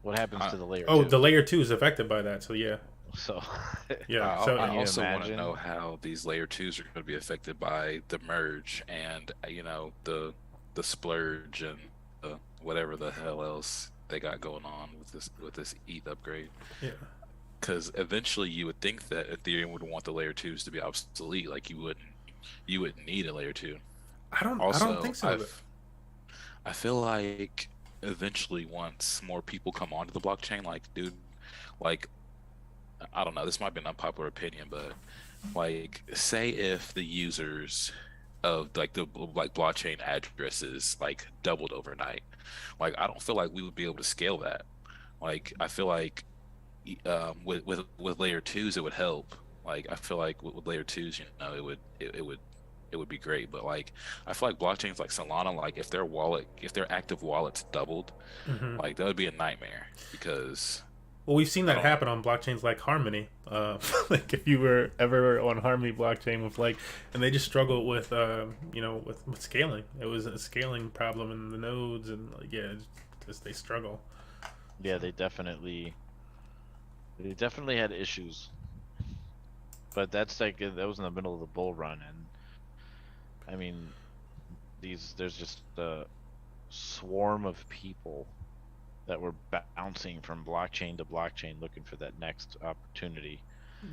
What happens to the layer 2? Oh, the layer 2 is affected by that. So yeah. So yeah. So I also want to know how these layer 2s are going to be affected by the merge and the splurge and whatever the hell else they got going on with this ETH upgrade. Yeah. Because eventually you would think that Ethereum would want the layer 2s to be obsolete. Like you wouldn't need a layer 2. I don't think so. I feel like eventually, once more people come onto the blockchain, like I don't know, this might be an unpopular opinion, but like, say if the users of like the blockchain addresses like doubled overnight, like I don't feel like we would be able to scale that. Like I feel like with layer 2s it would help. Like I feel like with layer 2s, it would be great. But like I feel like blockchains like Solana, like if their active wallets doubled, like that would be a nightmare because Well, we've seen I that don't. happen on blockchains like Harmony. Like if you were ever on Harmony blockchain with like, and they just struggled with, with scaling. It was a scaling problem in the nodes, and like, yeah, just they struggle. Yeah, they definitely had issues. But that's like that was in the middle of the bull run, and I mean, there's just a swarm of people that were bouncing from blockchain to blockchain looking for that next opportunity,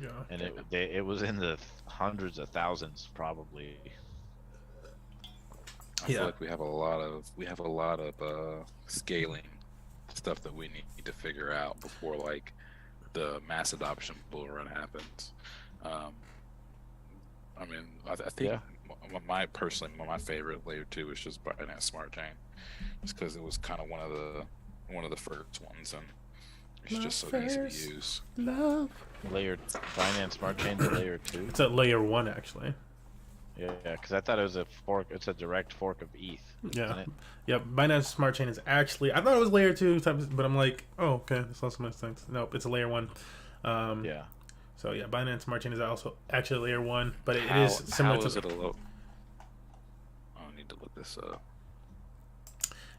Yeah. and it was in the hundreds of thousands probably. I feel like we have a lot of scaling stuff that we need to figure out before like the mass adoption bull run happens. I mean, I think my favorite layer 2 is just Binance Smart Chain, just because it was kind of one of the first ones, and it's just so easy to use. Love. Binance Smart Chain to layer 2. It's at layer 1 actually. Yeah, because I thought it was a fork. It's a direct fork of ETH. Yeah, yeah. Binance Smart Chain is actually. I thought it was layer 2 type, but I'm like, oh, okay, that's also makes sense. Nope, it's a layer 1. Yeah. So yeah, Binance Smart Chain is also actually layer 1, but it is similar to. How is it a low? I need to look this up.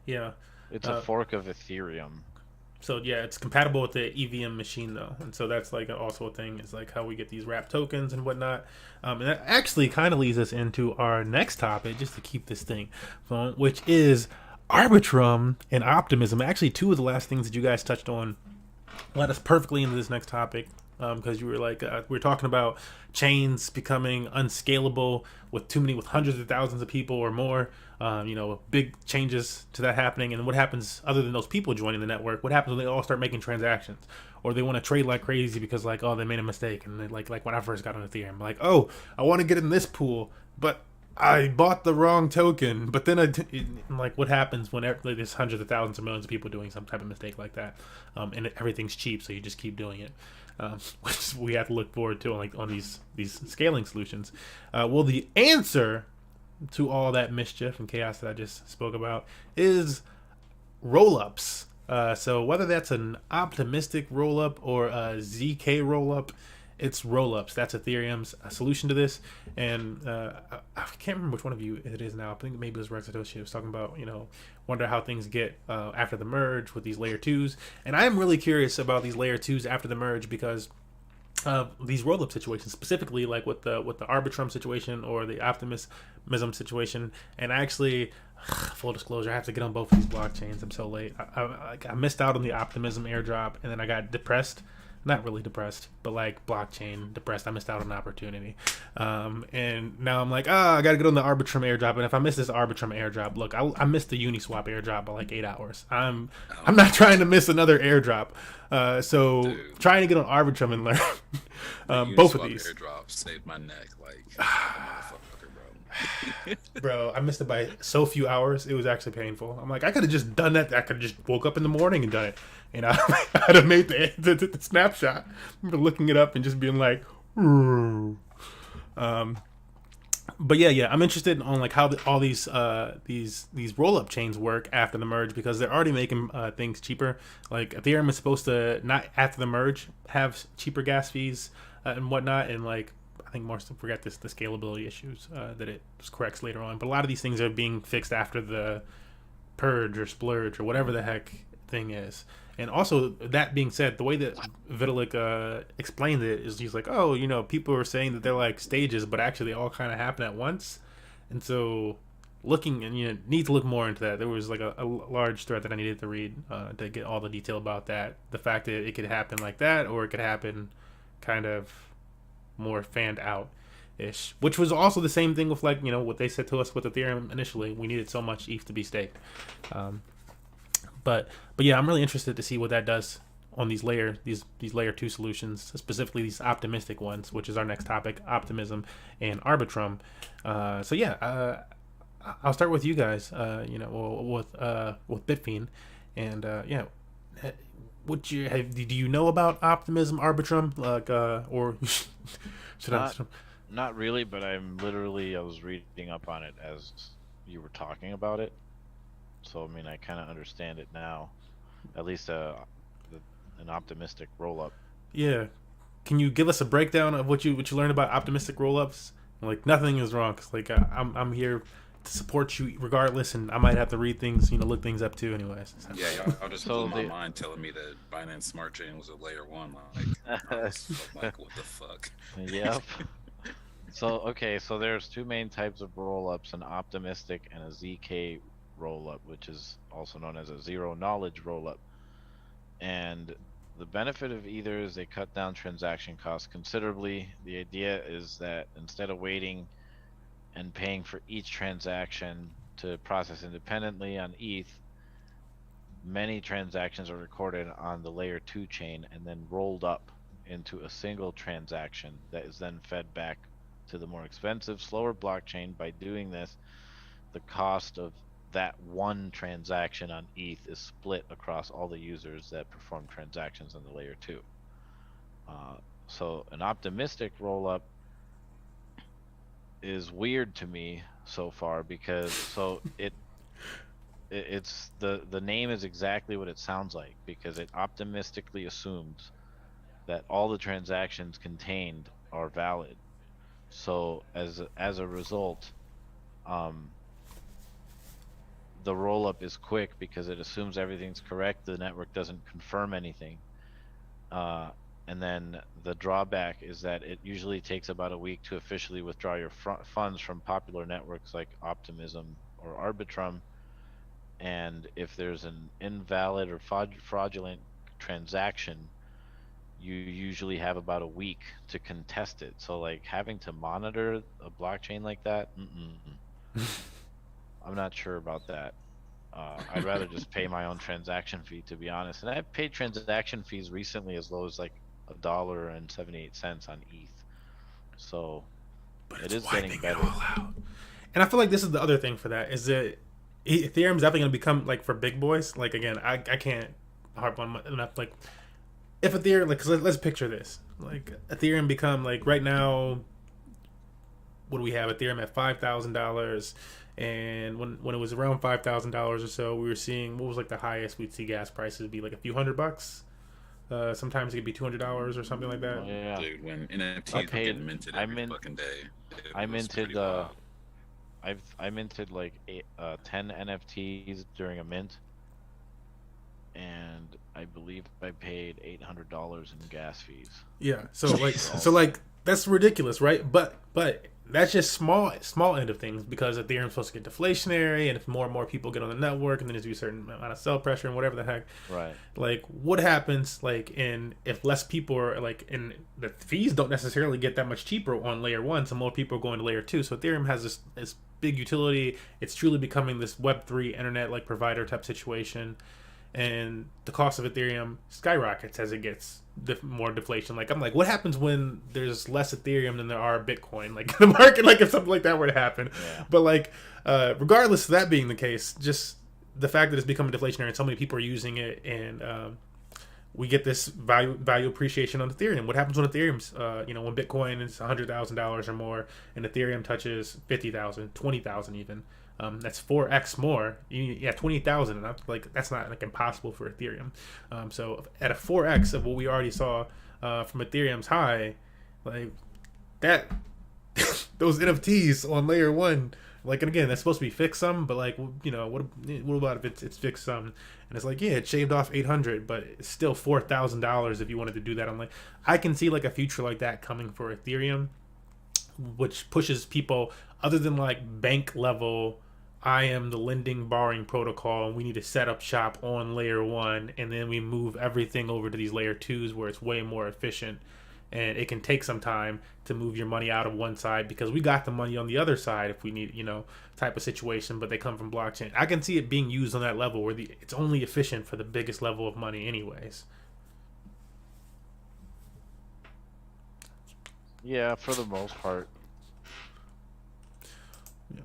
Yeah. It's a fork of Ethereum. So yeah, it's compatible with the EVM machine though, and so that's like also a thing. Is like how we get these wrap tokens and whatnot. And that actually kind of leads us into our next topic, just to keep this thing going, which is Arbitrum and optimism. Actually, two of the last things that you guys touched on led us perfectly into this next topic. Because you were like, we were talking about chains becoming unscalable with hundreds of thousands of people or more. Big changes to that happening, and what happens other than those people joining the network? What happens when they all start making transactions, or they want to trade like crazy because like, oh, they made a mistake, and they, like when I first got on Ethereum, like, oh, I want to get in this pool, but I bought the wrong token. But then like, what happens when there's hundreds of thousands or millions of people doing some type of mistake like that, and everything's cheap, so you just keep doing it. Which we have to look forward to on these scaling solutions. Well, the answer to all that mischief and chaos that I just spoke about is roll-ups. So whether that's an optimistic roll-up or a ZK roll-up, it's roll-ups. That's Ethereum's solution to this. And I can't remember which one of you it is now. I think maybe it was Rex Satoshi was talking about, wonder how things get after the merge with these layer 2s. And I am really curious about these layer 2s after the merge because these roll-up situations, specifically like with the Arbitrum situation or the optimism situation. And actually, full disclosure, I have to get on both of these blockchains. I'm so late. I missed out on the optimism airdrop, and then I got depressed. Not really depressed, but like blockchain depressed. I missed out on an opportunity. And now I'm like, I got to get on the Arbitrum airdrop. And if I miss this Arbitrum airdrop, look, I missed the Uniswap airdrop by like 8 hours. I'm not trying to miss another airdrop. So Dude. Trying to get on Arbitrum and learn both of these. Airdrop saved my neck, like motherfucker, bro. Bro, I missed it by so few hours. It was actually painful. I'm like, I could have just done that. I could have just woke up in the morning and done it. And I'd have made the snapshot. I remember looking it up and just being like, ooh. But yeah, I'm interested on like how all these roll-up chains work after the merge, because they're already making things cheaper. Like Ethereum is supposed to, not after the merge, have cheaper gas fees and whatnot, and like I think more so forget the scalability issues that it corrects later on. But a lot of these things are being fixed after the purge or splurge or whatever the heck thing is. And also, that being said, the way that Vitalik explained it is he's like, oh, people are saying that they're like stages, but actually they all kind of happen at once. And so looking, and need to look more into that. There was like a large thread that I needed to read to get all the detail about that. The fact that it could happen like that, or it could happen kind of more fanned out ish, which was also the same thing with like, what they said to us with Ethereum initially. We needed so much ETH to be staked. But yeah, I'm really interested to see what that does on these layer 2 solutions, specifically these optimistic ones, which is our next topic, optimism and Arbitrum. So yeah, I'll start with you guys. With Bitfiend, and yeah, do you know about optimism, Arbitrum, like or should I? Not really, but I was reading up on it as you were talking about it. So I mean, I kind of understand it now, at least the an optimistic rollup. Yeah. Can you give us a breakdown of what you learned about optimistic rollups? Like nothing is wrong. 'Cause, like I'm here to support you regardless, and I might have to read things, look things up too, anyways. So. Yeah, y'all just blew my mind telling me that Binance Smart Chain was a layer 1. Like, I was like, what the fuck? Yep. So there's two main types of rollups: an optimistic and a ZK rollup, which is also known as a zero knowledge rollup. And the benefit of either is they cut down transaction costs considerably. The idea is that instead of waiting and paying for each transaction to process independently on ETH, many transactions are recorded on the layer 2 chain and then rolled up into a single transaction that is then fed back to the more expensive, slower blockchain. By doing this, the cost of that one transaction on ETH is split across all the users that perform transactions on the layer 2. So an optimistic rollup is weird to me so far, because it's the name is exactly what it sounds like, because it optimistically assumes that all the transactions contained are valid. So as a result, the rollup is quick because it assumes everything's correct. The network doesn't confirm anything. And then the drawback is that it usually takes about a week to officially withdraw your funds from popular networks like Optimism or Arbitrum. And if there's an invalid or fraudulent transaction, you usually have about a week to contest it. So like having to monitor a blockchain like that, I'm not sure about that. I'd rather just pay my own transaction fee, to be honest. And I've paid transaction fees recently as low as like $1.78 on ETH. So but it is getting better. And I feel like this is the other thing for that, is that Ethereum's definitely going to become, like, for big boys. Like, again, I can't harp on enough. Like, if Ethereum, like, cause let's picture this. Like, Ethereum become, like, right now, what do we have? Ethereum at $5,000. And when it was around $5,000 or so, we were seeing, what was like the highest we'd see gas prices be, like a few $100. Sometimes it could be $200 or something like that. Oh, yeah. Dude, when NFTs were getting minted every fucking day, I minted I minted like 10 NFTs during a mint, and I believe I paid $800 in gas fees. Yeah, so like that's ridiculous, right? But that's just small end of things, because Ethereum's supposed to get deflationary, and if more and more people get on the network, and then there's a certain amount of sell pressure and whatever the heck, right? Like, what happens, like, if less people are, like, in the fees don't necessarily get that much cheaper on layer 1, so more people are going to layer 2. So Ethereum has this big utility. It's truly becoming this Web3 internet like provider type situation, and the cost of Ethereum skyrockets as it gets more deflation. Like, I'm like, what happens when there's less Ethereum than there are Bitcoin? Like, the market, like, if something like that were to happen. Yeah. But, like, regardless of that being the case, just the fact that it's becoming deflationary and so many people are using it, and we get this value appreciation on Ethereum. What happens when Ethereum's, when Bitcoin is $100,000 or more, and Ethereum touches 50,000, 20,000 even? That's 4x more. 28,000, and I'm like, that's not, like, impossible for Ethereum. So at a 4x of what we already saw from Ethereum's high, like that, those NFTs on layer 1, like, and again, that's supposed to be fixed sum, but, like, what about if it's fixed sum? And it's like, yeah, it shaved off 800, but it's still $4,000 if you wanted to do that. I'm like, I can see, like, a future like that coming for Ethereum, which pushes people, other than, like, bank level, I am the lending borrowing protocol, and we need to set up shop on layer 1, and then we move everything over to these layer 2s where it's way more efficient, and it can take some time to move your money out of one side because we got the money on the other side if we need, type of situation, but they come from blockchain. I can see it being used on that level where it's only efficient for the biggest level of money anyways. Yeah, for the most part. Yeah.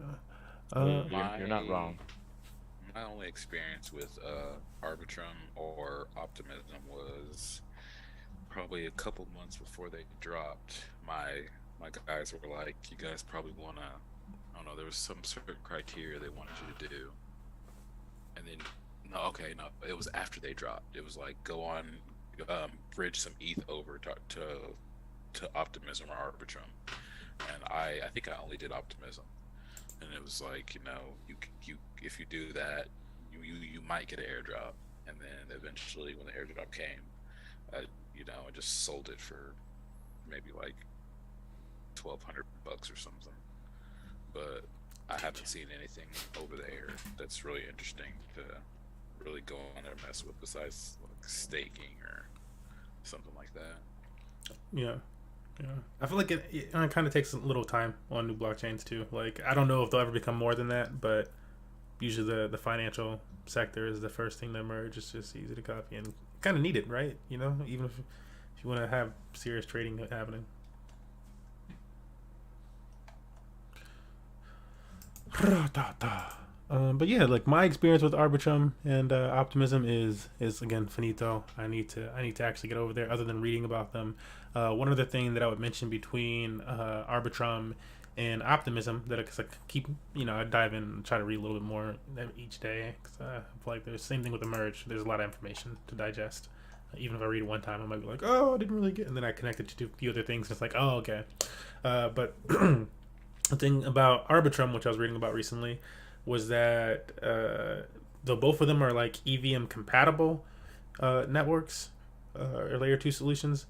You're not wrong. My only experience with Arbitrum or Optimism was probably a couple months before they dropped. My guys were like, you guys probably want to, I don't know, there was some certain criteria they wanted you to do. And then, no, it was after they dropped. It was like, go on bridge some ETH over to Optimism or Arbitrum, and I think I only did Optimism, and it was like, you if you do that, you might get an airdrop, and then eventually when the airdrop came, I just sold it for maybe like $1,200 or something, but I haven't seen anything over there that's really interesting to really go on there and mess with besides like staking or something like that. Yeah. I feel like it kind of takes a little time on new blockchains too. Like, I don't know if they'll ever become more than that, but usually the financial sector is the first thing to emerge. It's just easy to copy and kind of needed, right? Even if you want to have serious trading happening. But yeah, like my experience with Arbitrum and Optimism is again finito. I need to actually get over there. Other than reading about them, one other thing that I would mention between Arbitrum and Optimism that I keep, I dive in and try to read a little bit more each day. Cause I feel like there's the same thing with the merge. There's a lot of information to digest. Even if I read it one time, I might be like, oh, I didn't really get, and then I connect it to a few other things. And it's like, oh, okay. But the thing about Arbitrum, which I was reading about recently, was that though both of them are like EVM compatible networks or layer 2 solutions,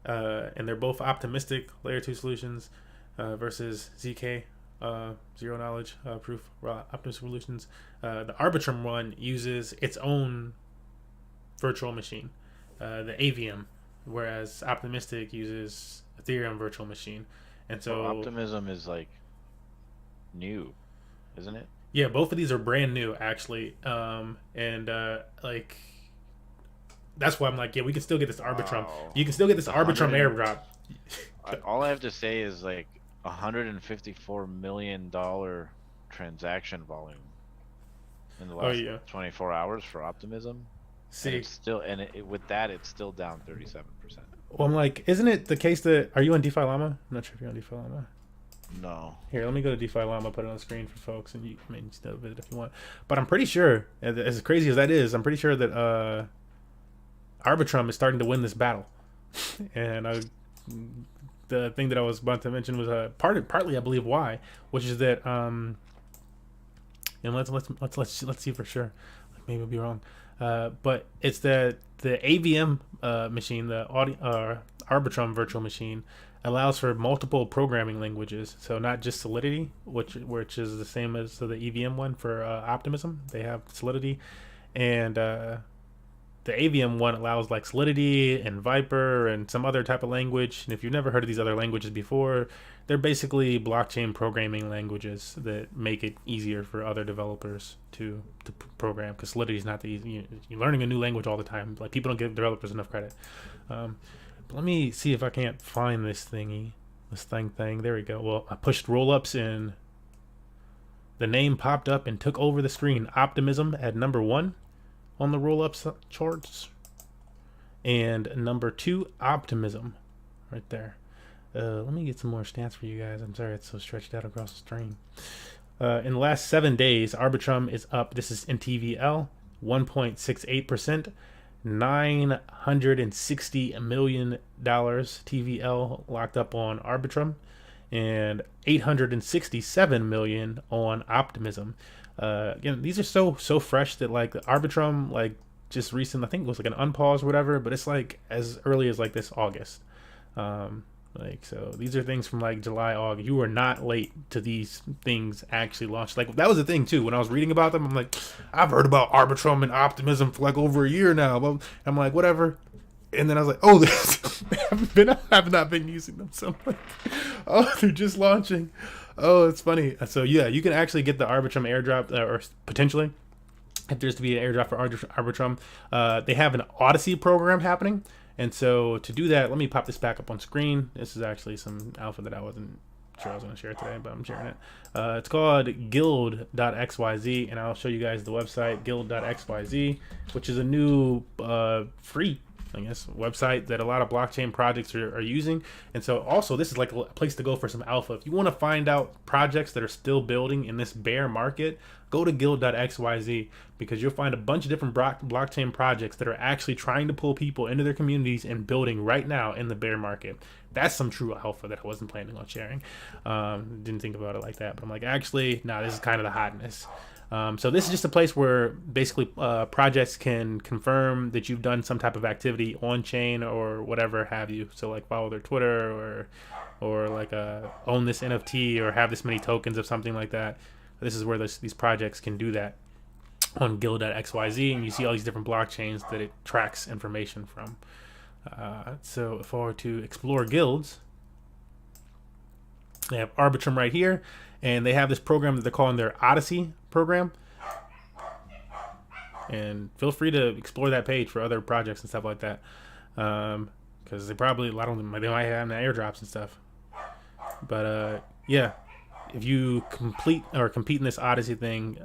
and they're both optimistic layer 2 solutions versus ZK zero knowledge proof optimistic solutions. The Arbitrum one uses its own virtual machine, the AVM, whereas optimistic uses Ethereum virtual machine. And so Optimism is like new, isn't it? Yeah, both of these are brand new, actually, like that's why I'm like, yeah, we can still get this Arbitrum. Wow. You can still get this Arbitrum airdrop. All I have to say is like $154 million transaction volume in the last 24 hours for Optimism. See, and it's still, with that, it's still down 37%. Well, I'm like, isn't it the case that are you on DeFi Llama? I'm not sure if you're on DeFi Llama. No. Here, let me go to DeFi Llama, put it on the screen for folks, and you can still visit if you want. But I'm pretty sure, as crazy as that is, I'm pretty sure that Arbitrum is starting to win this battle. And the thing that I was about to mention was partly, I believe, why, which is that and let's see for sure. Maybe I'll be wrong, but it's that the AVM machine, the Arbitrum virtual machine, allows for multiple programming languages. So not just Solidity, which is the same as the EVM one for Optimism. They have Solidity, and the AVM one allows like Solidity and Viper and some other type of language. And if you've never heard of these other languages before, they're basically blockchain programming languages that make it easier for other developers to program. Because Solidity is not the easy. You're learning a new language all the time. Like, people don't give developers enough credit. But let me see if I can't find this thing. There we go. Well, I pushed rollups and the name popped up and took over the screen. Optimism at number 1 on the rollups charts, and number 2 Optimism right there. Let me get some more stats for you guys. I'm sorry it's so stretched out across the screen. In the last 7 days, Arbitrum is up. This is in TVL, 1.68%. $960 million TVL locked up on Arbitrum, and $867 million on Optimism. Again, these are so fresh that like Arbitrum, like just recent, I think it was like an unpause or whatever, but it's like as early as like this August. So these are things from like July, August. You were not late to these things actually launched. Like, that was the thing too. When I was reading about them, I'm like, I've heard about Arbitrum and Optimism for like over a year now. But I'm like, whatever. And then I was like, oh, I've not been using them. So I'm like, oh, they're just launching. Oh, it's funny. So yeah, you can actually get the Arbitrum airdrop, or potentially, if there's to be an airdrop for Arbitrum. They have an Odyssey program happening. And so to do that, let me pop this back up on screen. This is actually some alpha that I wasn't sure I was going to share today, but I'm sharing it. It's called guild.xyz, and I'll show you guys the website, guild.xyz, which is a new free I guess, website that a lot of blockchain projects are using. And so also this is like a place to go for some alpha. If you want to find out projects that are still building in this bear market, go to guild.xyz, because you'll find a bunch of different blockchain projects that are actually trying to pull people into their communities and building right now in the bear market. That's some true alpha that I wasn't planning on sharing. Didn't think about it like that, but I'm like, actually, nah, this is kind of the hotness. So this is just a place where basically projects can confirm that you've done some type of activity on chain or whatever have you. So like follow their Twitter or like own this NFT or have this many tokens of something like that. This is where these projects can do that on guild.xyz, and you see all these different blockchains that it tracks information from. So if I were to explore guilds, they have Arbitrum right here, and they have this program that they're calling their Odyssey program. And feel free to explore that page for other projects and stuff like that, because they probably, a lot of them, they might have airdrops and stuff. But yeah, if you compete in this Odyssey thing,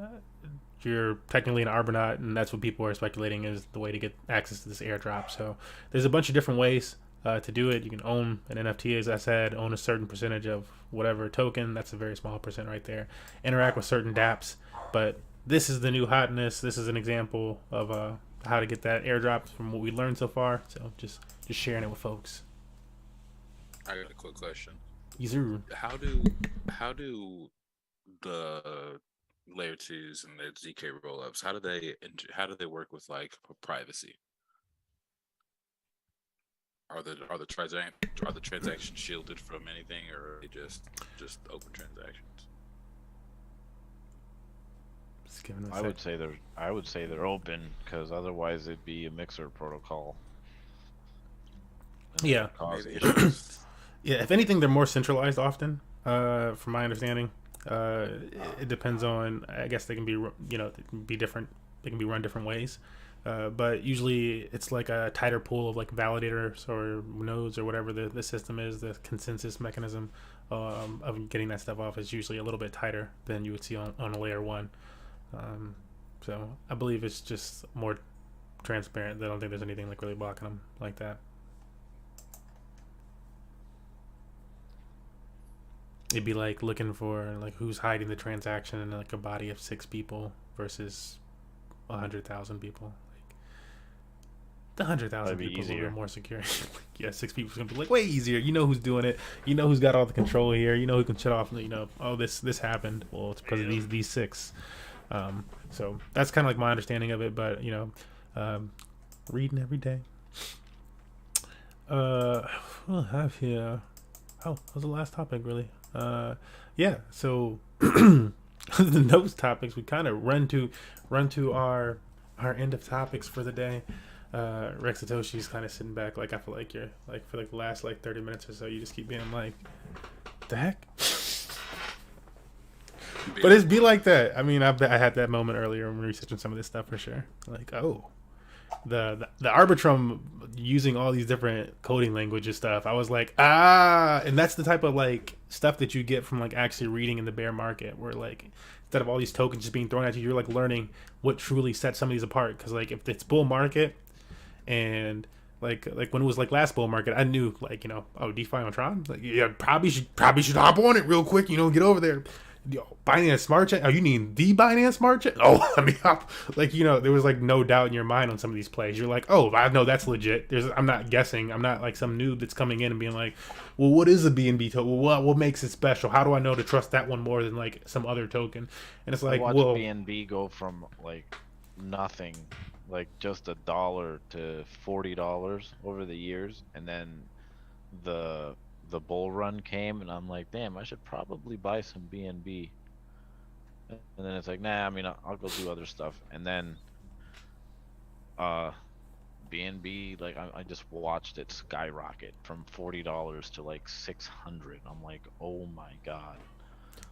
you're technically an Arbonaut, and that's what people are speculating is the way to get access to this airdrop. So there's a bunch of different ways to do it. You can own an NFT, as I said, own a certain percentage of whatever token. That's a very small percent right there. Interact with certain dApps. But this is the new hotness. This is an example of how to get that airdrop from what we learned so far. So just sharing it with folks. I got a quick question. Yes, sir. How do the layer 2s and the ZK rollups, how do they work with like privacy? Are the transactions shielded from anything, or are they just open transactions? I would say they're open, because otherwise it'd be a mixer protocol. Yeah. Yeah, if anything, they're more centralized often, from my understanding. It depends on, I guess they can be, they can be different. They can be run different ways. But usually it's like a tighter pool of like validators or nodes or whatever the system is. The consensus mechanism of getting that stuff off is usually a little bit tighter than you would see on a layer 1. So I believe it's just more transparent. I don't think there's anything like really blocking them like that. It'd be like looking for like who's hiding the transaction in like a body of 6 people versus 100,000 people. Like the 100,000 people will be more secure. Yeah, 6 people is gonna be like way easier. You know who's doing it. You know who's got all the control here. You know who can shut off. Oh, this happened. Well, it's because of these 6. So that's kind of like my understanding of it. But reading every day. We'll have here. Oh, that was the last topic, really. Yeah, so the notes topics, we kind of run to our end of topics for the day. Rex Satoshi's kind of sitting back, like I feel like you're like for like the last like 30 minutes or so, you just keep being like, the heck. But it's be like that. I mean, I had that moment earlier when researching some of this stuff for sure. Like, oh, the Arbitrum using all these different coding languages stuff. I was like, and that's the type of like stuff that you get from like actually reading in the bear market, where like instead of all these tokens just being thrown at you, you're like learning what truly sets some of these apart. Because like if it's bull market, and like when it was like last bull market, I knew like DeFi on Tron, like yeah, probably should hop on it real quick, get over there. Binance Smart Chain? Oh, you mean the Binance Smart Chain? Oh, I mean, there was like no doubt in your mind on some of these plays. You're like, oh, I know that's legit. I'm not guessing. I'm not like some noob that's coming in and being like, well, what is a BNB token? Well, what makes it special? How do I know to trust that one more than like some other token? And it's like, well, BNB go from like nothing, like just $1 to $40 over the years, and then the bull run came, and I'm like, damn, I should probably buy some BNB. And then it's like, nah, I mean, I'll go do other stuff. And then BNB, like I just watched it skyrocket from $40 to like $600. I'm like, oh my god.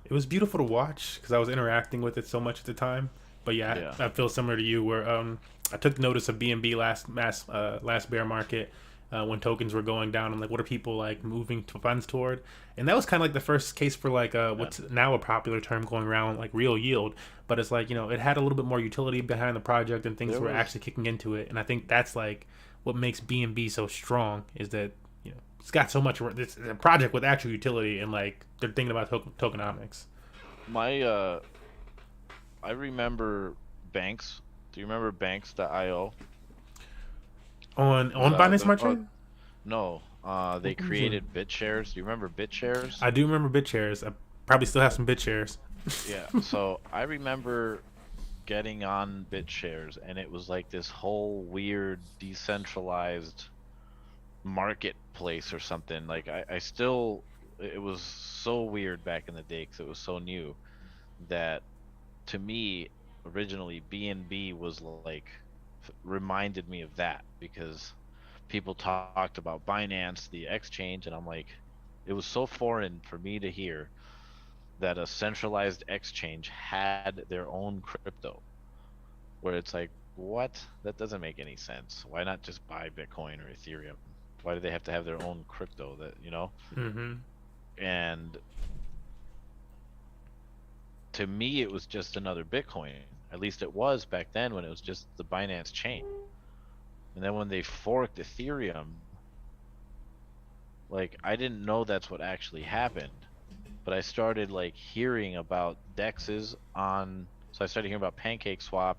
It was beautiful to watch because I was interacting with it so much at the time. But yeah. I feel similar to you, where I took notice of BNB last bear market. When tokens were going down, and like what are people like moving to funds toward, and that was kind of like the first case for like what's now a popular term going around, like real yield. But it's like it had a little bit more utility behind the project, and things were actually kicking into it. And I think that's like what makes BNB so strong is that it's got so much. It's a project with actual utility, and like they're thinking about tokenomics. I remember Banks. Do you remember Banks.io? On Binance Smart Chain? No. They created BitShares. Do you remember BitShares? I do remember BitShares. I probably still have some BitShares. Yeah. So I remember getting on BitShares, and it was like this whole weird decentralized marketplace or something. Like I still, it was so weird back in the day because it was so new that to me originally BNB was like reminded me of that, because people talked about Binance, the exchange, and I'm like, it was so foreign for me to hear that a centralized exchange had their own crypto, where it's like, what? That doesn't make any sense. Why not just buy Bitcoin or Ethereum? Why do they have to have their own crypto that, Mm-hmm. And to me, it was just another Bitcoin. At least it was back then, when it was just the Binance chain. And then when they forked Ethereum, like, I didn't know that's what actually happened, but I started like hearing about dexes on. So I started hearing about PancakeSwap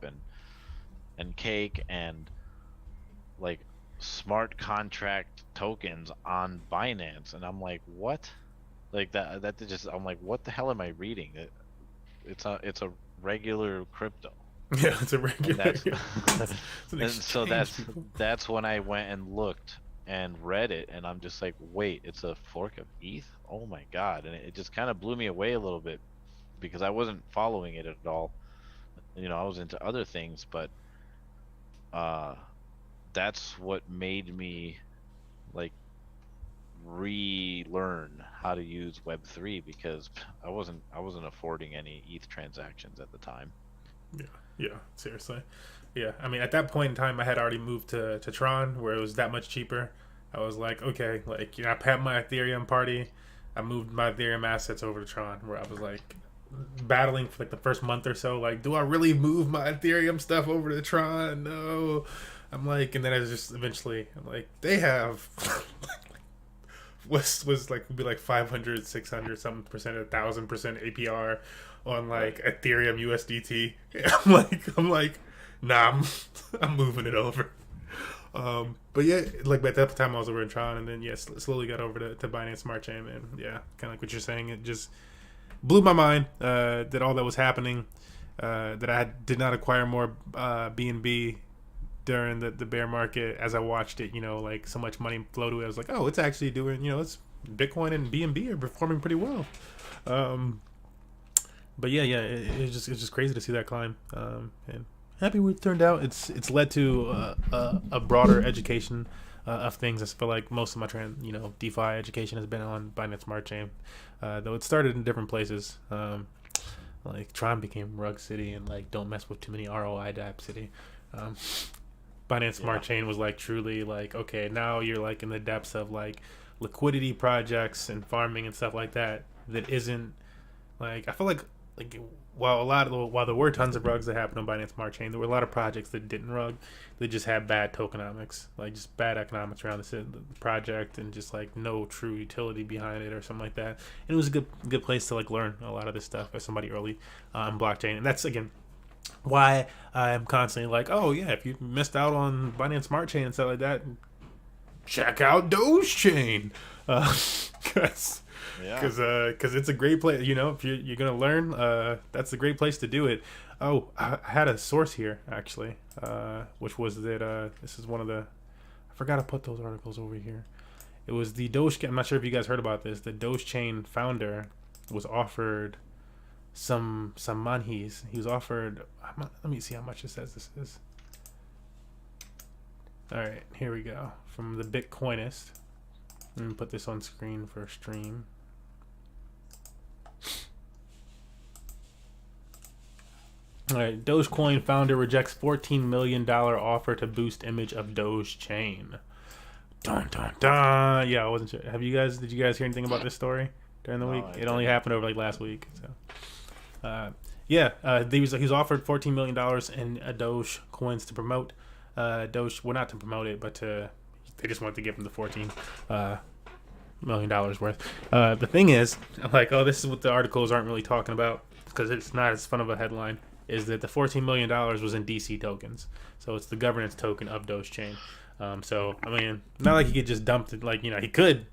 and Cake and like smart contract tokens on Binance, and I'm like, what? Like that just, I'm like, what the hell am I reading? It's a regular crypto. Yeah, it's a regular. And so that's when I went and looked and read it, and I'm just like, wait, it's a fork of ETH? Oh my god. And it just kind of blew me away a little bit, because I wasn't following it at all. I was into other things, but that's what made me like relearn how to use Web3, because I wasn't affording any ETH transactions at the time. Yeah, seriously. Yeah, I mean, at that point in time, I had already moved to Tron, where it was that much cheaper. I was like, okay, like, I had my Ethereum party. I moved my Ethereum assets over to Tron, where I was like battling for like the first month or so. Like, do I really move my Ethereum stuff over to Tron? No. I'm like, and then I was just eventually, I'm like, they have was like, would be like 500, 600 something percent, 1,000% APR on like Ethereum USDT. I'm like, nah, I'm moving it over. But yeah, like at that time I was over in Tron, and then slowly got over to Binance Smart Chain, and yeah, kind of like what you're saying, it just blew my mind that all that was happening, that I did not acquire more BNB during the bear market. As I watched it, like so much money flow to it, I was like, oh, it's actually doing, it's Bitcoin and BNB are performing pretty well. But yeah, it's just crazy to see that climb, and happy we turned out. It's led to a broader education of things. I feel like most of my DeFi education has been on Binance Smart Chain, though it started in different places. Like Tron became Rug City, and like don't mess with too many ROI DApp City. Binance Smart Chain was like truly like, okay, now you're like in the depths of like liquidity projects and farming and stuff like that. That isn't like, I feel like while there were tons of rugs that happened on Binance Smart Chain, there were a lot of projects that didn't rug. They just had bad tokenomics, like just bad economics around the project, and just like no true utility behind it or something like that. And it was a good place to like learn a lot of this stuff as somebody early on blockchain. And that's again why I'm constantly like, oh yeah, if you missed out on Binance Smart Chain and stuff like that, check out Dogechain, because it's a great place. If you're gonna learn, that's a great place to do it. Oh, I had a source here actually, which was that this is one of the, I forgot to put those articles over here. It was the Doge. I'm not sure if you guys heard about this. The Dogechain founder was offered some manhis. He was offered. Let me see how much it says this is. All right, here we go. From the Bitcoinist. Let me put this on screen for a stream. All right, Dogecoin founder rejects $14 million offer to boost image of Dogechain. Dun dun dun. Yeah, I wasn't sure. Did you guys hear anything about this story during the week? It only happened over like last week. So, he was offered $14 million in Doge coins to promote Doge. Well, not to promote it, but they just wanted to give him the $14 million worth. The thing is, like, oh, this is what the articles aren't really talking about because it's not as fun of a headline. Is that the $14 million was in DC tokens? So it's the governance token of Doge Chain. So I mean, not like he could just dump it. Like, you know, he could,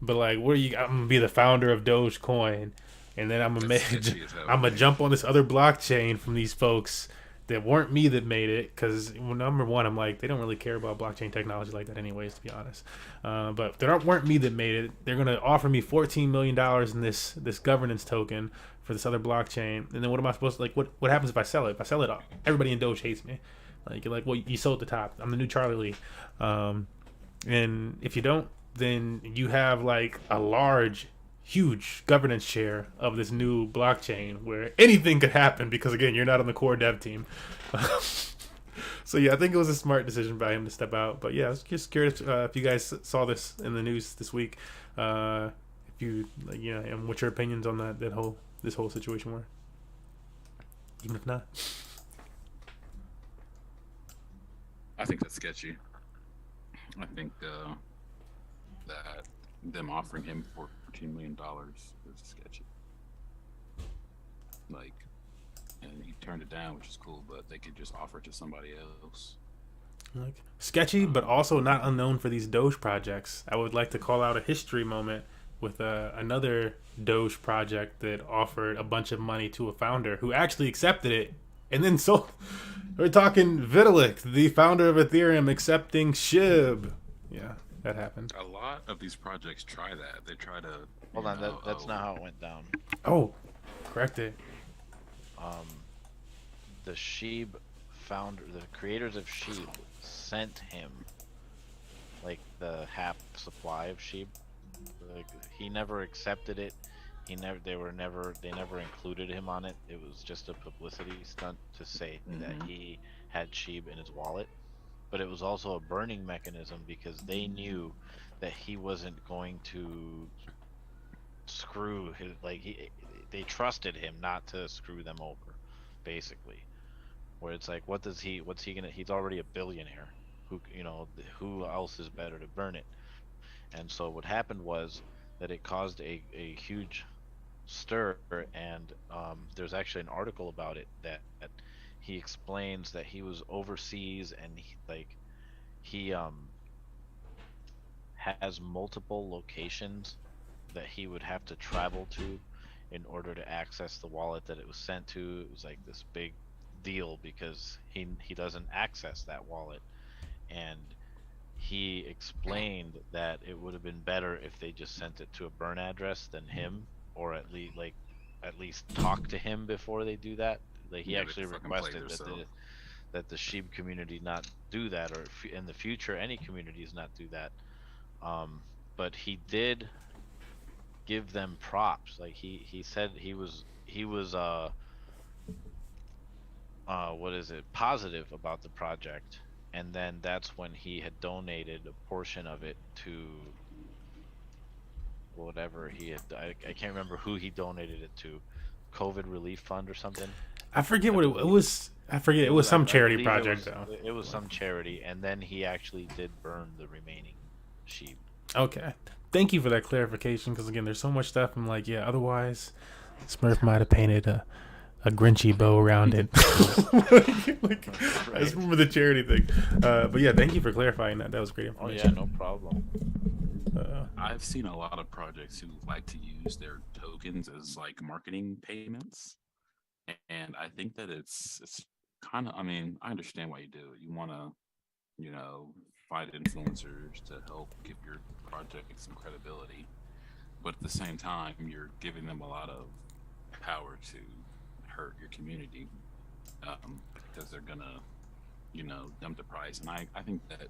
but like, where you? I'm gonna be the founder of Dogecoin, and then I'm gonna jump on this other blockchain from these folks that weren't me that made it. Because number one, I'm like, they don't really care about blockchain technology like that, anyways, to be honest. But they weren't me that made it. They're gonna offer me $14 million in this governance token for this other blockchain, and then what am I supposed to, like? What happens if I sell it? If I sell it, everybody in Doge hates me. Like, you're like, well, you sold the top. I'm the new Charlie Lee. And if you don't, then you have like a huge governance share of this new blockchain where anything could happen because, again, you're not on the core dev team. So yeah, I think it was a smart decision by him to step out. But yeah, I was just curious if you guys saw this in the news this week. If you, like, you know, and what your opinions on this whole situation were, even if not. I think that's sketchy. I think that them offering him $14 million is sketchy. Like, and he turned it down, which is cool, but they could just offer it to somebody else. Like, sketchy, but also not unknown for these Doge projects. I would like to call out a history moment with another Doge project that offered a bunch of money to a founder who actually accepted it and then sold. We're talking Vitalik, the founder of Ethereum, accepting SHIB. Yeah, that happened. A lot of these projects try that. They try to... Hold on, that's not how it went down. Oh, correct it. The SHIB founder, the creators of SHIB, sent him like the half supply of SHIB. Like, he never accepted it. They never included him on it. It was just a publicity stunt to say that he had SHIB in his wallet. But it was also a burning mechanism because they knew that he wasn't going to screw his, like, they trusted him not to screw them over, basically. Where it's like, what's he gonna, he's already a billionaire. Who else is better to burn it? And so what happened was that it caused a huge stir, and there's actually an article about it that he explains that he was overseas and he has multiple locations that he would have to travel to in order to access the wallet that it was sent to. It was like this big deal because he doesn't access that wallet, and he explained that it would have been better if they just sent it to a burn address than him, or at least talk to him before they do that. Like, he actually requested that the SHIB community not do that, or in the future any communities not do that. But he did give them props. Like, he said he was positive about the project, and then that's when he had donated a portion of it to whatever he had. I can't remember who he donated it to. COVID relief fund or something. I forget what it was. I forget. It was some charity project, though. It was some charity, and then he actually did burn the remaining SHIB. Okay. Thank you for that clarification, because, again, there's so much stuff. I'm like, yeah, otherwise Smurf might have painted a Grinchy bow around it. I just remember the charity thing. But yeah, thank you for clarifying that. That was great information. Oh yeah, no problem. I've seen a lot of projects who like to use their tokens as like marketing payments, and I think that it's kind of, I mean, I understand why you do it. You want to, find influencers to help give your project some credibility, but at the same time, you're giving them a lot of power to hurt your community, because they're gonna, dump the price. And I think that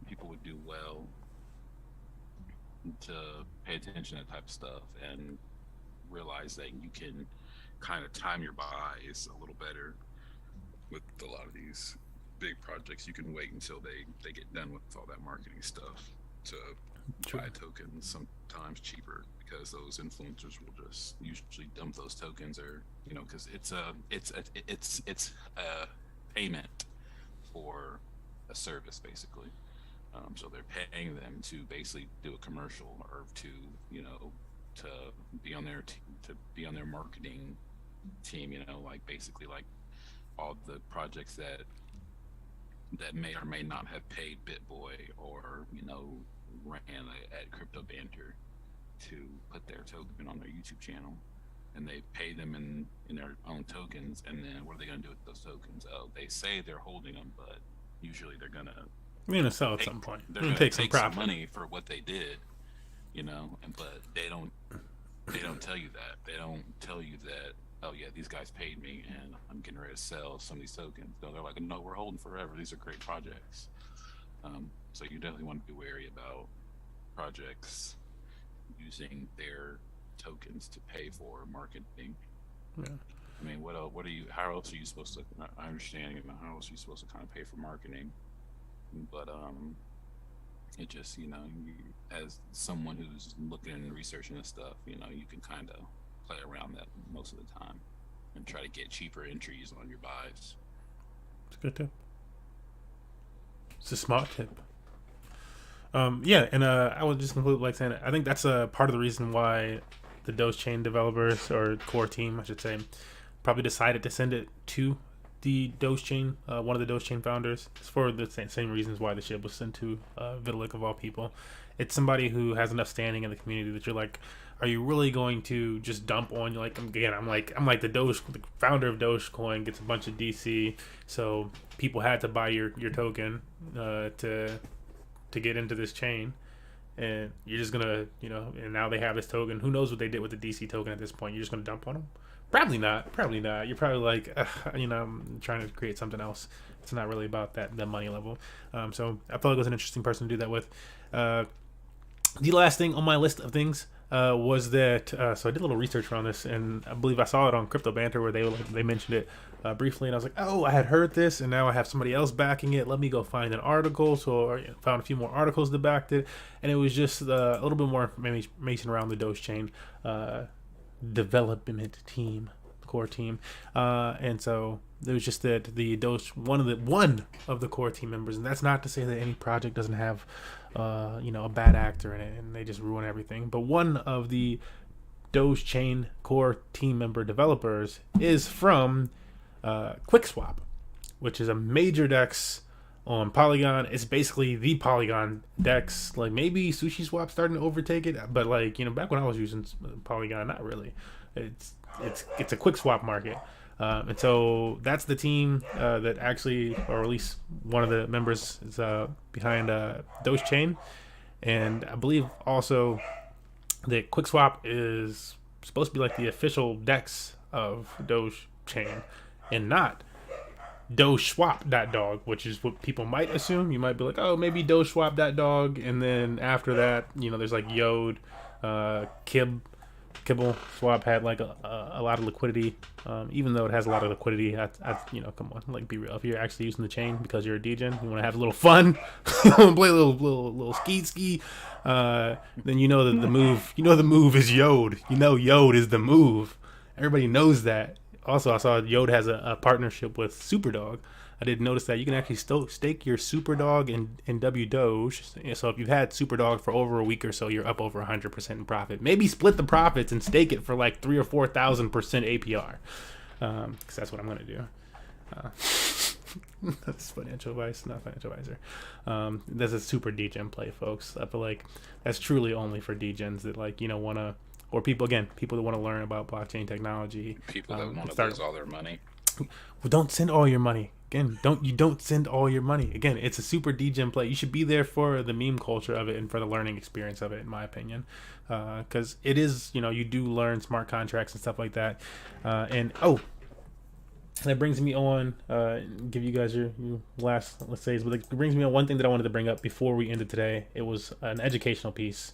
people would do well to pay attention to that type of stuff and realize that you can kind of time your buys a little better with a lot of these big projects. You can wait until they get done with all that marketing stuff to buy tokens sometimes cheaper, because those influencers will just usually dump those tokens, or because it's a payment for a service basically. So they're paying them to basically do a commercial or to, you know, to be on their to be on their marketing team. You know, like basically like all the projects that may or may not have paid BitBoy or, you know, ran at Crypto Banter to put their token on their YouTube channel, and they pay them in their own tokens. And then what are they going to do with those tokens? Oh, they say they're holding them, but usually they're going to sell at some point. They're going going to to take take some money for what they did, you know. But they don't tell you that. They don't tell you that, oh yeah, these guys paid me and I'm getting ready to sell some of these tokens. No, they're like, no, we're holding forever. These are great projects. So you definitely want to be wary about projects using their tokens to pay for marketing. Yeah. I mean, what else? How else are you supposed to? I understand, you know, how else are you supposed to kind of pay for marketing? But it just, you know, as someone who's looking and researching this stuff, you know, you can kind of play around that most of the time and try to get cheaper entries on your buys. It's a good tip. It's a smart tip. Yeah, and I would just conclude like saying, I think that's a part of the reason why the Doge chain developers, or core team, I should say, probably decided to send it to the Doge chain, one of the Doge chain founders. It's for the same reasons why the ship was sent to Vitalik of all people. It's somebody who has enough standing in the community that you're like, are you really going to just dump on? Like, again, I'm like the founder of Dogecoin gets a bunch of DC, so people had to buy your token to get into this chain, and you're just gonna, you know, and now they have this token. Who knows what they did with the DC token at this point? You're just gonna dump on them? Probably not. You're probably like, you know, I'm trying to create something else. It's not really about that money level. So I felt like it was an interesting person to do that with. The last thing on my list of things was that, so I did a little research around this, and I believe I saw it on Crypto Banter where they mentioned it briefly, and I was like, oh, I had heard this, and now I have somebody else backing it. Let me go find an article. So I found a few more articles that backed it, and it was just a little bit more information around the Doge chain development team, core team, and so it was just that the Doge, one of the core team members, and that's not to say that any project doesn't have you know, a bad actor in it and they just ruin everything, but one of the Doge chain core team member developers is from QuickSwap, which is a major DEX on Polygon. It's basically the Polygon DEX. Like, maybe SushiSwap starting to overtake it, but like, you know, back when I was using Polygon, not really. It's a QuickSwap market. And so that's the team that actually, or at least one of the members is behind Doge Chain. And I believe also that QuickSwap is supposed to be like the official DEX of Doge Chain and not DogeSwap.dog, which is what people might assume. You might be like, oh, maybe DogeSwap.dog. And then after that, you know, there's like Yod, Kibble Swap had like a lot of liquidity, even though it has a lot of liquidity. I you know, come on, like, be real. If you're actually using the chain because you're a degen, you want to have a little fun, play a little ski, then you know that the move. You know the move is Yod. You know Yod is the move. Everybody knows that. Also, I saw Yod has a partnership with Superdog. I did notice that you can actually stake your Superdog in WDoge. So if you've had Superdog for over a week or so, you're up over 100% in profit. Maybe split the profits and stake it for like 3,000 or 4,000% APR. Because that's what I'm going to do. That's financial advice, not financial advisor. That's a super degen play, folks. I feel like that's truly only for degens that, like, you know, want to, or people that want to learn about blockchain technology. People that want to lose all their money. Well, don't send all your money. Again, don't send all your money. Again, it's a super degen play. You should be there for the meme culture of it and for the learning experience of it, in my opinion. Because it is, you know, you do learn smart contracts and stuff like that. And that brings me on, give you guys your last, let's say, but it brings me on one thing that I wanted to bring up before we ended today. It was an educational piece,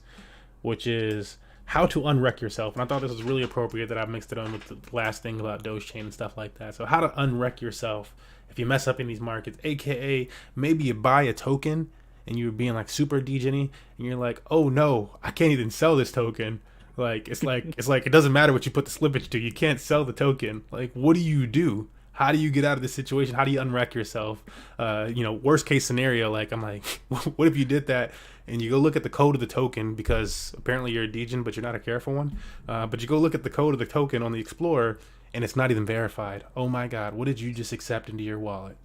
which is how to unwreck yourself. And I thought this was really appropriate that I mixed it on with the last thing about Doge Chain and stuff like that. So how to unwreck yourself if you mess up in these markets, aka maybe you buy a token and you're being like super degen-y and you're like, oh no, I can't even sell this token. Like it's like it doesn't matter what you put the slippage to, you can't sell the token. Like, what do? how do you get out of this situation? How do you unwreck yourself? Worst case scenario, like I'm like, what if you did that and you go look at the code of the token, because apparently you're a Degen, but you're not a careful one. But you go look at the code of the token on the Explorer and it's not even verified. Oh my God, what did you just accept into your wallet?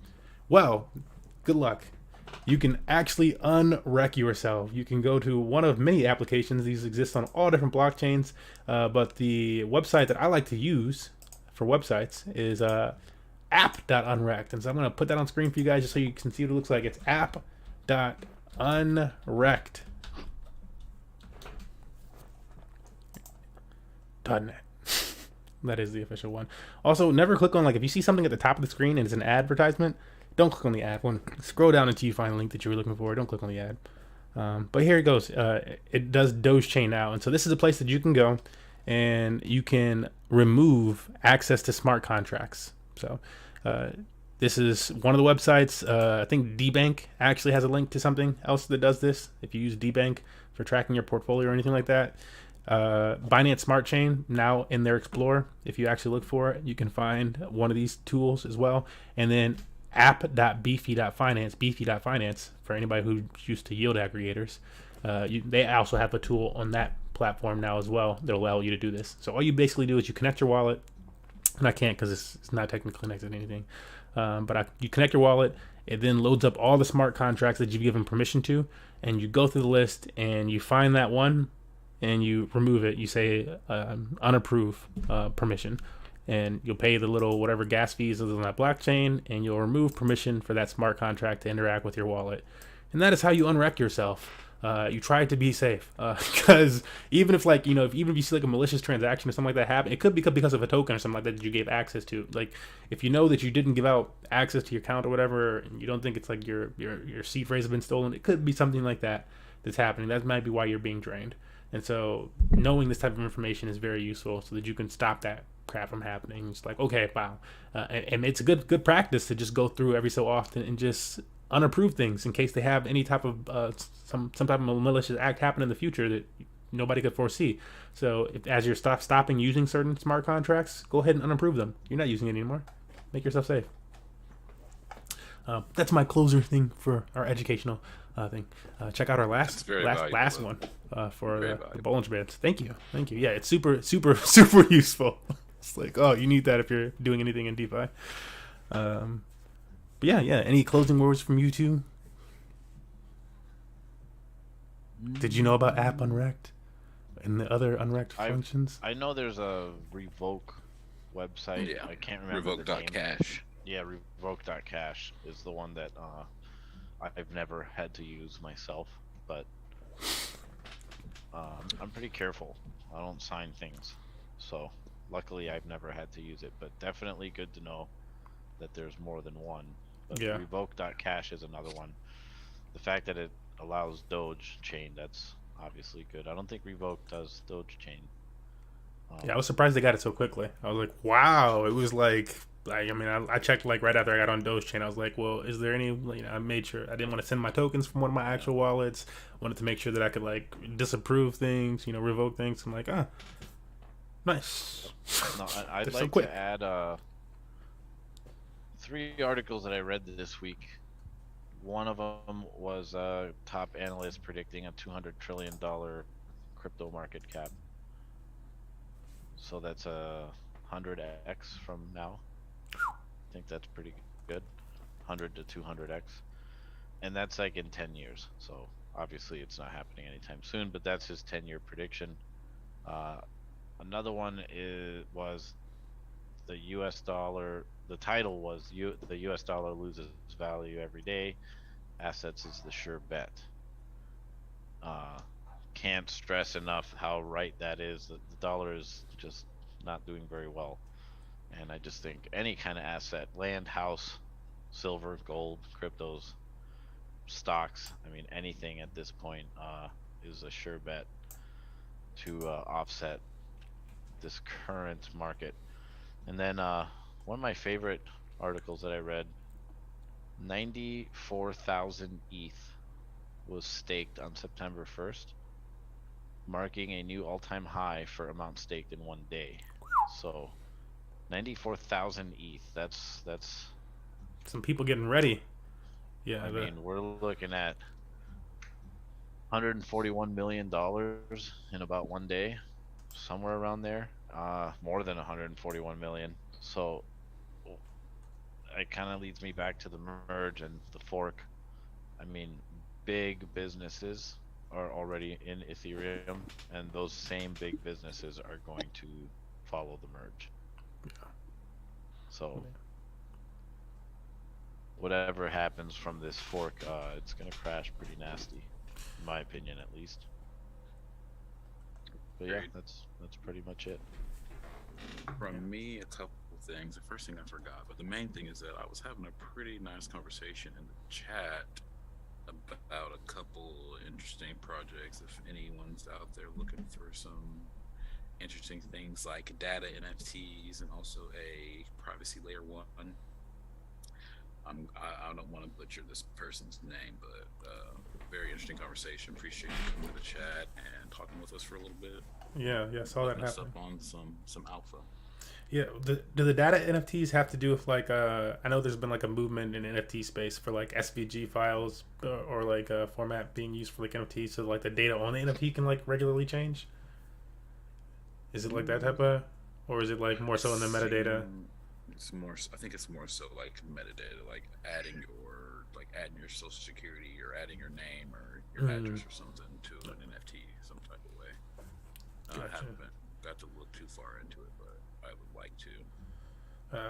Well, good luck. You can actually unwreck yourself. You can go to one of many applications. These exist on all different blockchains. But the website that I like to use for websites is app.unwrecked. And so I'm going to put that on screen for you guys just so you can see what it looks like. It's app.unwrecked.net. That is the official one. Also, never click on, like, if you see something at the top of the screen and it's an advertisement, don't click on the ad one. Scroll down until you find the link that you were looking for. Don't click on the ad. But here it goes. It does Doge Chain now. And so this is a place that you can go and you can remove access to smart contracts. So this is one of the websites. I think DBank actually has a link to something else that does this. If you use DBank for tracking your portfolio or anything like that. Binance Smart Chain now in their Explorer. If you actually look for it, you can find one of these tools as well. And then app.beefy.finance for anybody who's used to yield aggregators. They also have a tool on that platform now as well that will allow you to do this. So all you basically do is you connect your wallet, and I can't because it's not technically connected to anything. You connect your wallet, it then loads up all the smart contracts that you've given permission to, and you go through the list and you find that one and you remove it. You say unapprove permission, and you'll pay the little whatever gas fees is on that blockchain, and you'll remove permission for that smart contract to interact with your wallet. And that is how you unwreck yourself. You try to be safe, because even if you see like a malicious transaction or something like that happen, it could be because of a token or something like that you gave access to. Like if you know that you didn't give out access to your account or whatever, and you don't think it's like your seed phrase has been stolen, it could be something like that that's happening. That might be why you're being drained. And so knowing this type of information is very useful so that you can stop that crap from happening. It's like, okay, wow. And it's a good practice to just go through every so often and just unapprove things in case they have any type of some type of malicious act happen in the future that nobody could foresee. So as you're stopping using certain smart contracts, go ahead and unapprove them. You're not using it anymore. Make yourself safe. That's my closer thing for our educational thing. Check out our last one for the Bollinger Bands. Thank you. Yeah, it's super useful. It's like, oh, you need that if you're doing anything in DeFi. But yeah. Any closing words from you two? Did you know about App Unwrecked and the other unwrecked functions? I know there's a Revoke website. Yeah. I can't remember Revoke.cash. Yeah, Revoke.cash is the one that I've never had to use myself, but I'm pretty careful. I don't sign things, so luckily I've never had to use it, but definitely good to know that there's more than one. But yeah. Revoke.cash is another one. The fact that it allows Doge Chain, that's obviously good. I don't think Revoke does Doge Chain. Yeah, I was surprised they got it so quickly. I was like, wow. It was like I checked like right after I got on Doge Chain. I was like, well, is there any, I made sure I didn't want to send my tokens from one of my actual wallets. Wanted to make sure that I could like disapprove things, revoke things. I'm like, nice. No, I'd like to add 3 articles that I read this week. One of them was a top analyst predicting a $200 trillion crypto market cap. So that's a 100x from now. I think that's pretty good. 100 to 200x. And that's like in 10 years. So obviously it's not happening anytime soon, but that's his 10-year prediction. Another one was the US dollar. The title was the US dollar loses value every day. Assets is the sure bet. Can't stress enough how right that is. The dollar is just not doing very well. And I just think any kind of asset, land, house, silver, gold, cryptos, stocks, anything at this point is a sure bet to offset this current market. And then one of my favorite articles that I read, 94,000 ETH was staked on September 1st, marking a new all-time high for amount staked in one day. So 94,000 ETH. That's Some people getting ready. Yeah, I mean, we're looking at $141 million in about one day, somewhere around there. More than 141 million. So it kind of leads me back to the merge and the fork. I mean, big businesses are already in Ethereum, and those same big businesses are going to follow the merge. Yeah. So whatever happens from this fork, it's gonna crash pretty nasty, in my opinion, at least. But yeah, that's pretty much it. From me, a couple things. The first thing I forgot, but the main thing is that I was having a pretty nice conversation in the chat about a couple interesting projects. If anyone's out there looking for some interesting things like data NFTs and also a privacy layer 1. I don't want to butcher this person's name, but very interesting conversation. Appreciate you coming to the chat and talking with us for a little bit. Yeah, saw that happen. Up on some alpha. Yeah, do the data NFTs have to do with like I know there's been like a movement in NFT space for like SVG files or like a format being used for like NFTs, so like the data on the NFT can like regularly change. Is it like that type of, or is it like more so in the metadata? It's more. I think it's more so like metadata, like adding your social security or adding your name or your address or something to an NFT, some type of way. Gotcha. I haven't got to look too far into it, but I would like to.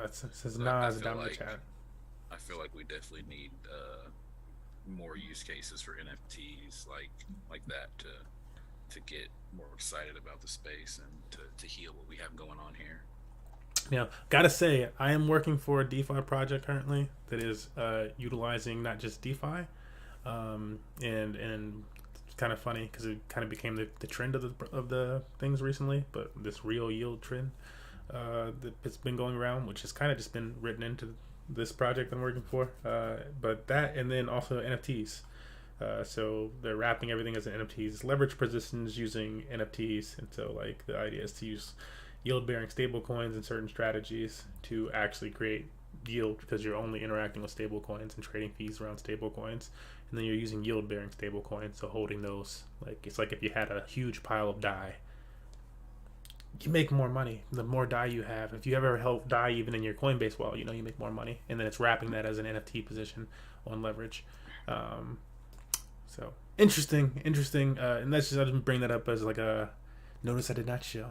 It says Nas down in the chat. I feel like we definitely need more use cases for NFTs like that to get more excited about the space and to heal what we have going on here. Yeah, gotta say, I am working for a DeFi project currently that is utilizing not just DeFi, and it's kind of funny because it kind of became the trend of the things recently. But this real yield trend that's been going around, which has kind of just been written into this project I'm working for. But that, and then also NFTs. So they're wrapping everything as NFTs, leverage positions using NFTs, and so like the idea is to use yield-bearing stablecoins and certain strategies to actually create yield, because you're only interacting with stablecoins and trading fees around stablecoins, and then you're using yield-bearing stablecoins, so holding those, like it's like if you had a huge pile of DAI, you make more money the more DAI you have. If you ever held DAI even in your Coinbase wallet, you make more money, and then it's wrapping that as an NFT position on leverage. So interesting, and that's just, I just bring that up as like a notice I did not show.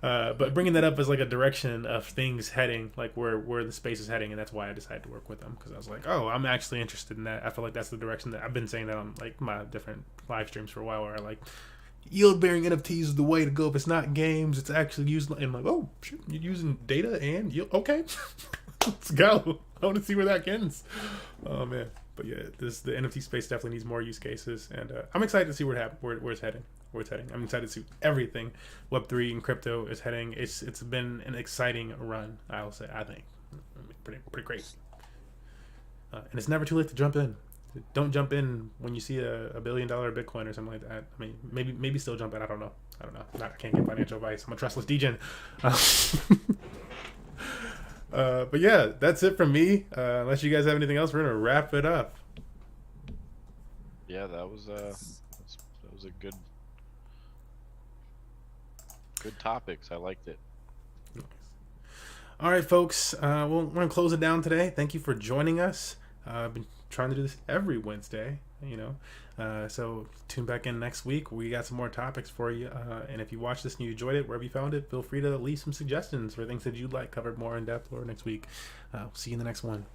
But bringing that up as like a direction of things heading, like where the space is heading, and that's why I decided to work with them, because I was like, oh, I'm actually interested in that. I feel like that's the direction that I've been saying that on like my different live streams for a while, where I like yield bearing NFTs is the way to go. If it's not games, it's actually used. And I'm like, oh shit, you're using data and yield. Okay, let's go. I want to see where that ends. Oh man, but yeah, the NFT space definitely needs more use cases, and I'm excited to see where it's heading. I'm excited to see everything Web3 and crypto is heading. It's been an exciting run, I think. Pretty great. And it's never too late to jump in. Don't jump in when you see a $1 billion Bitcoin or something like that. I mean, maybe still jump in. I don't know. I can't get financial advice. I'm a trustless Degen. But yeah, that's it from me. Unless you guys have anything else, we're gonna wrap it up. Yeah, that was a good topics. I liked it. Nice. All right, folks. We're gonna close it down today. Thank you for joining us. I've been trying to do this every Wednesday, so tune back in next week. We got some more topics for you, and if you watched this and you enjoyed it, wherever you found it, feel free to leave some suggestions for things that you'd like covered more in depth or next week. See you in the next one.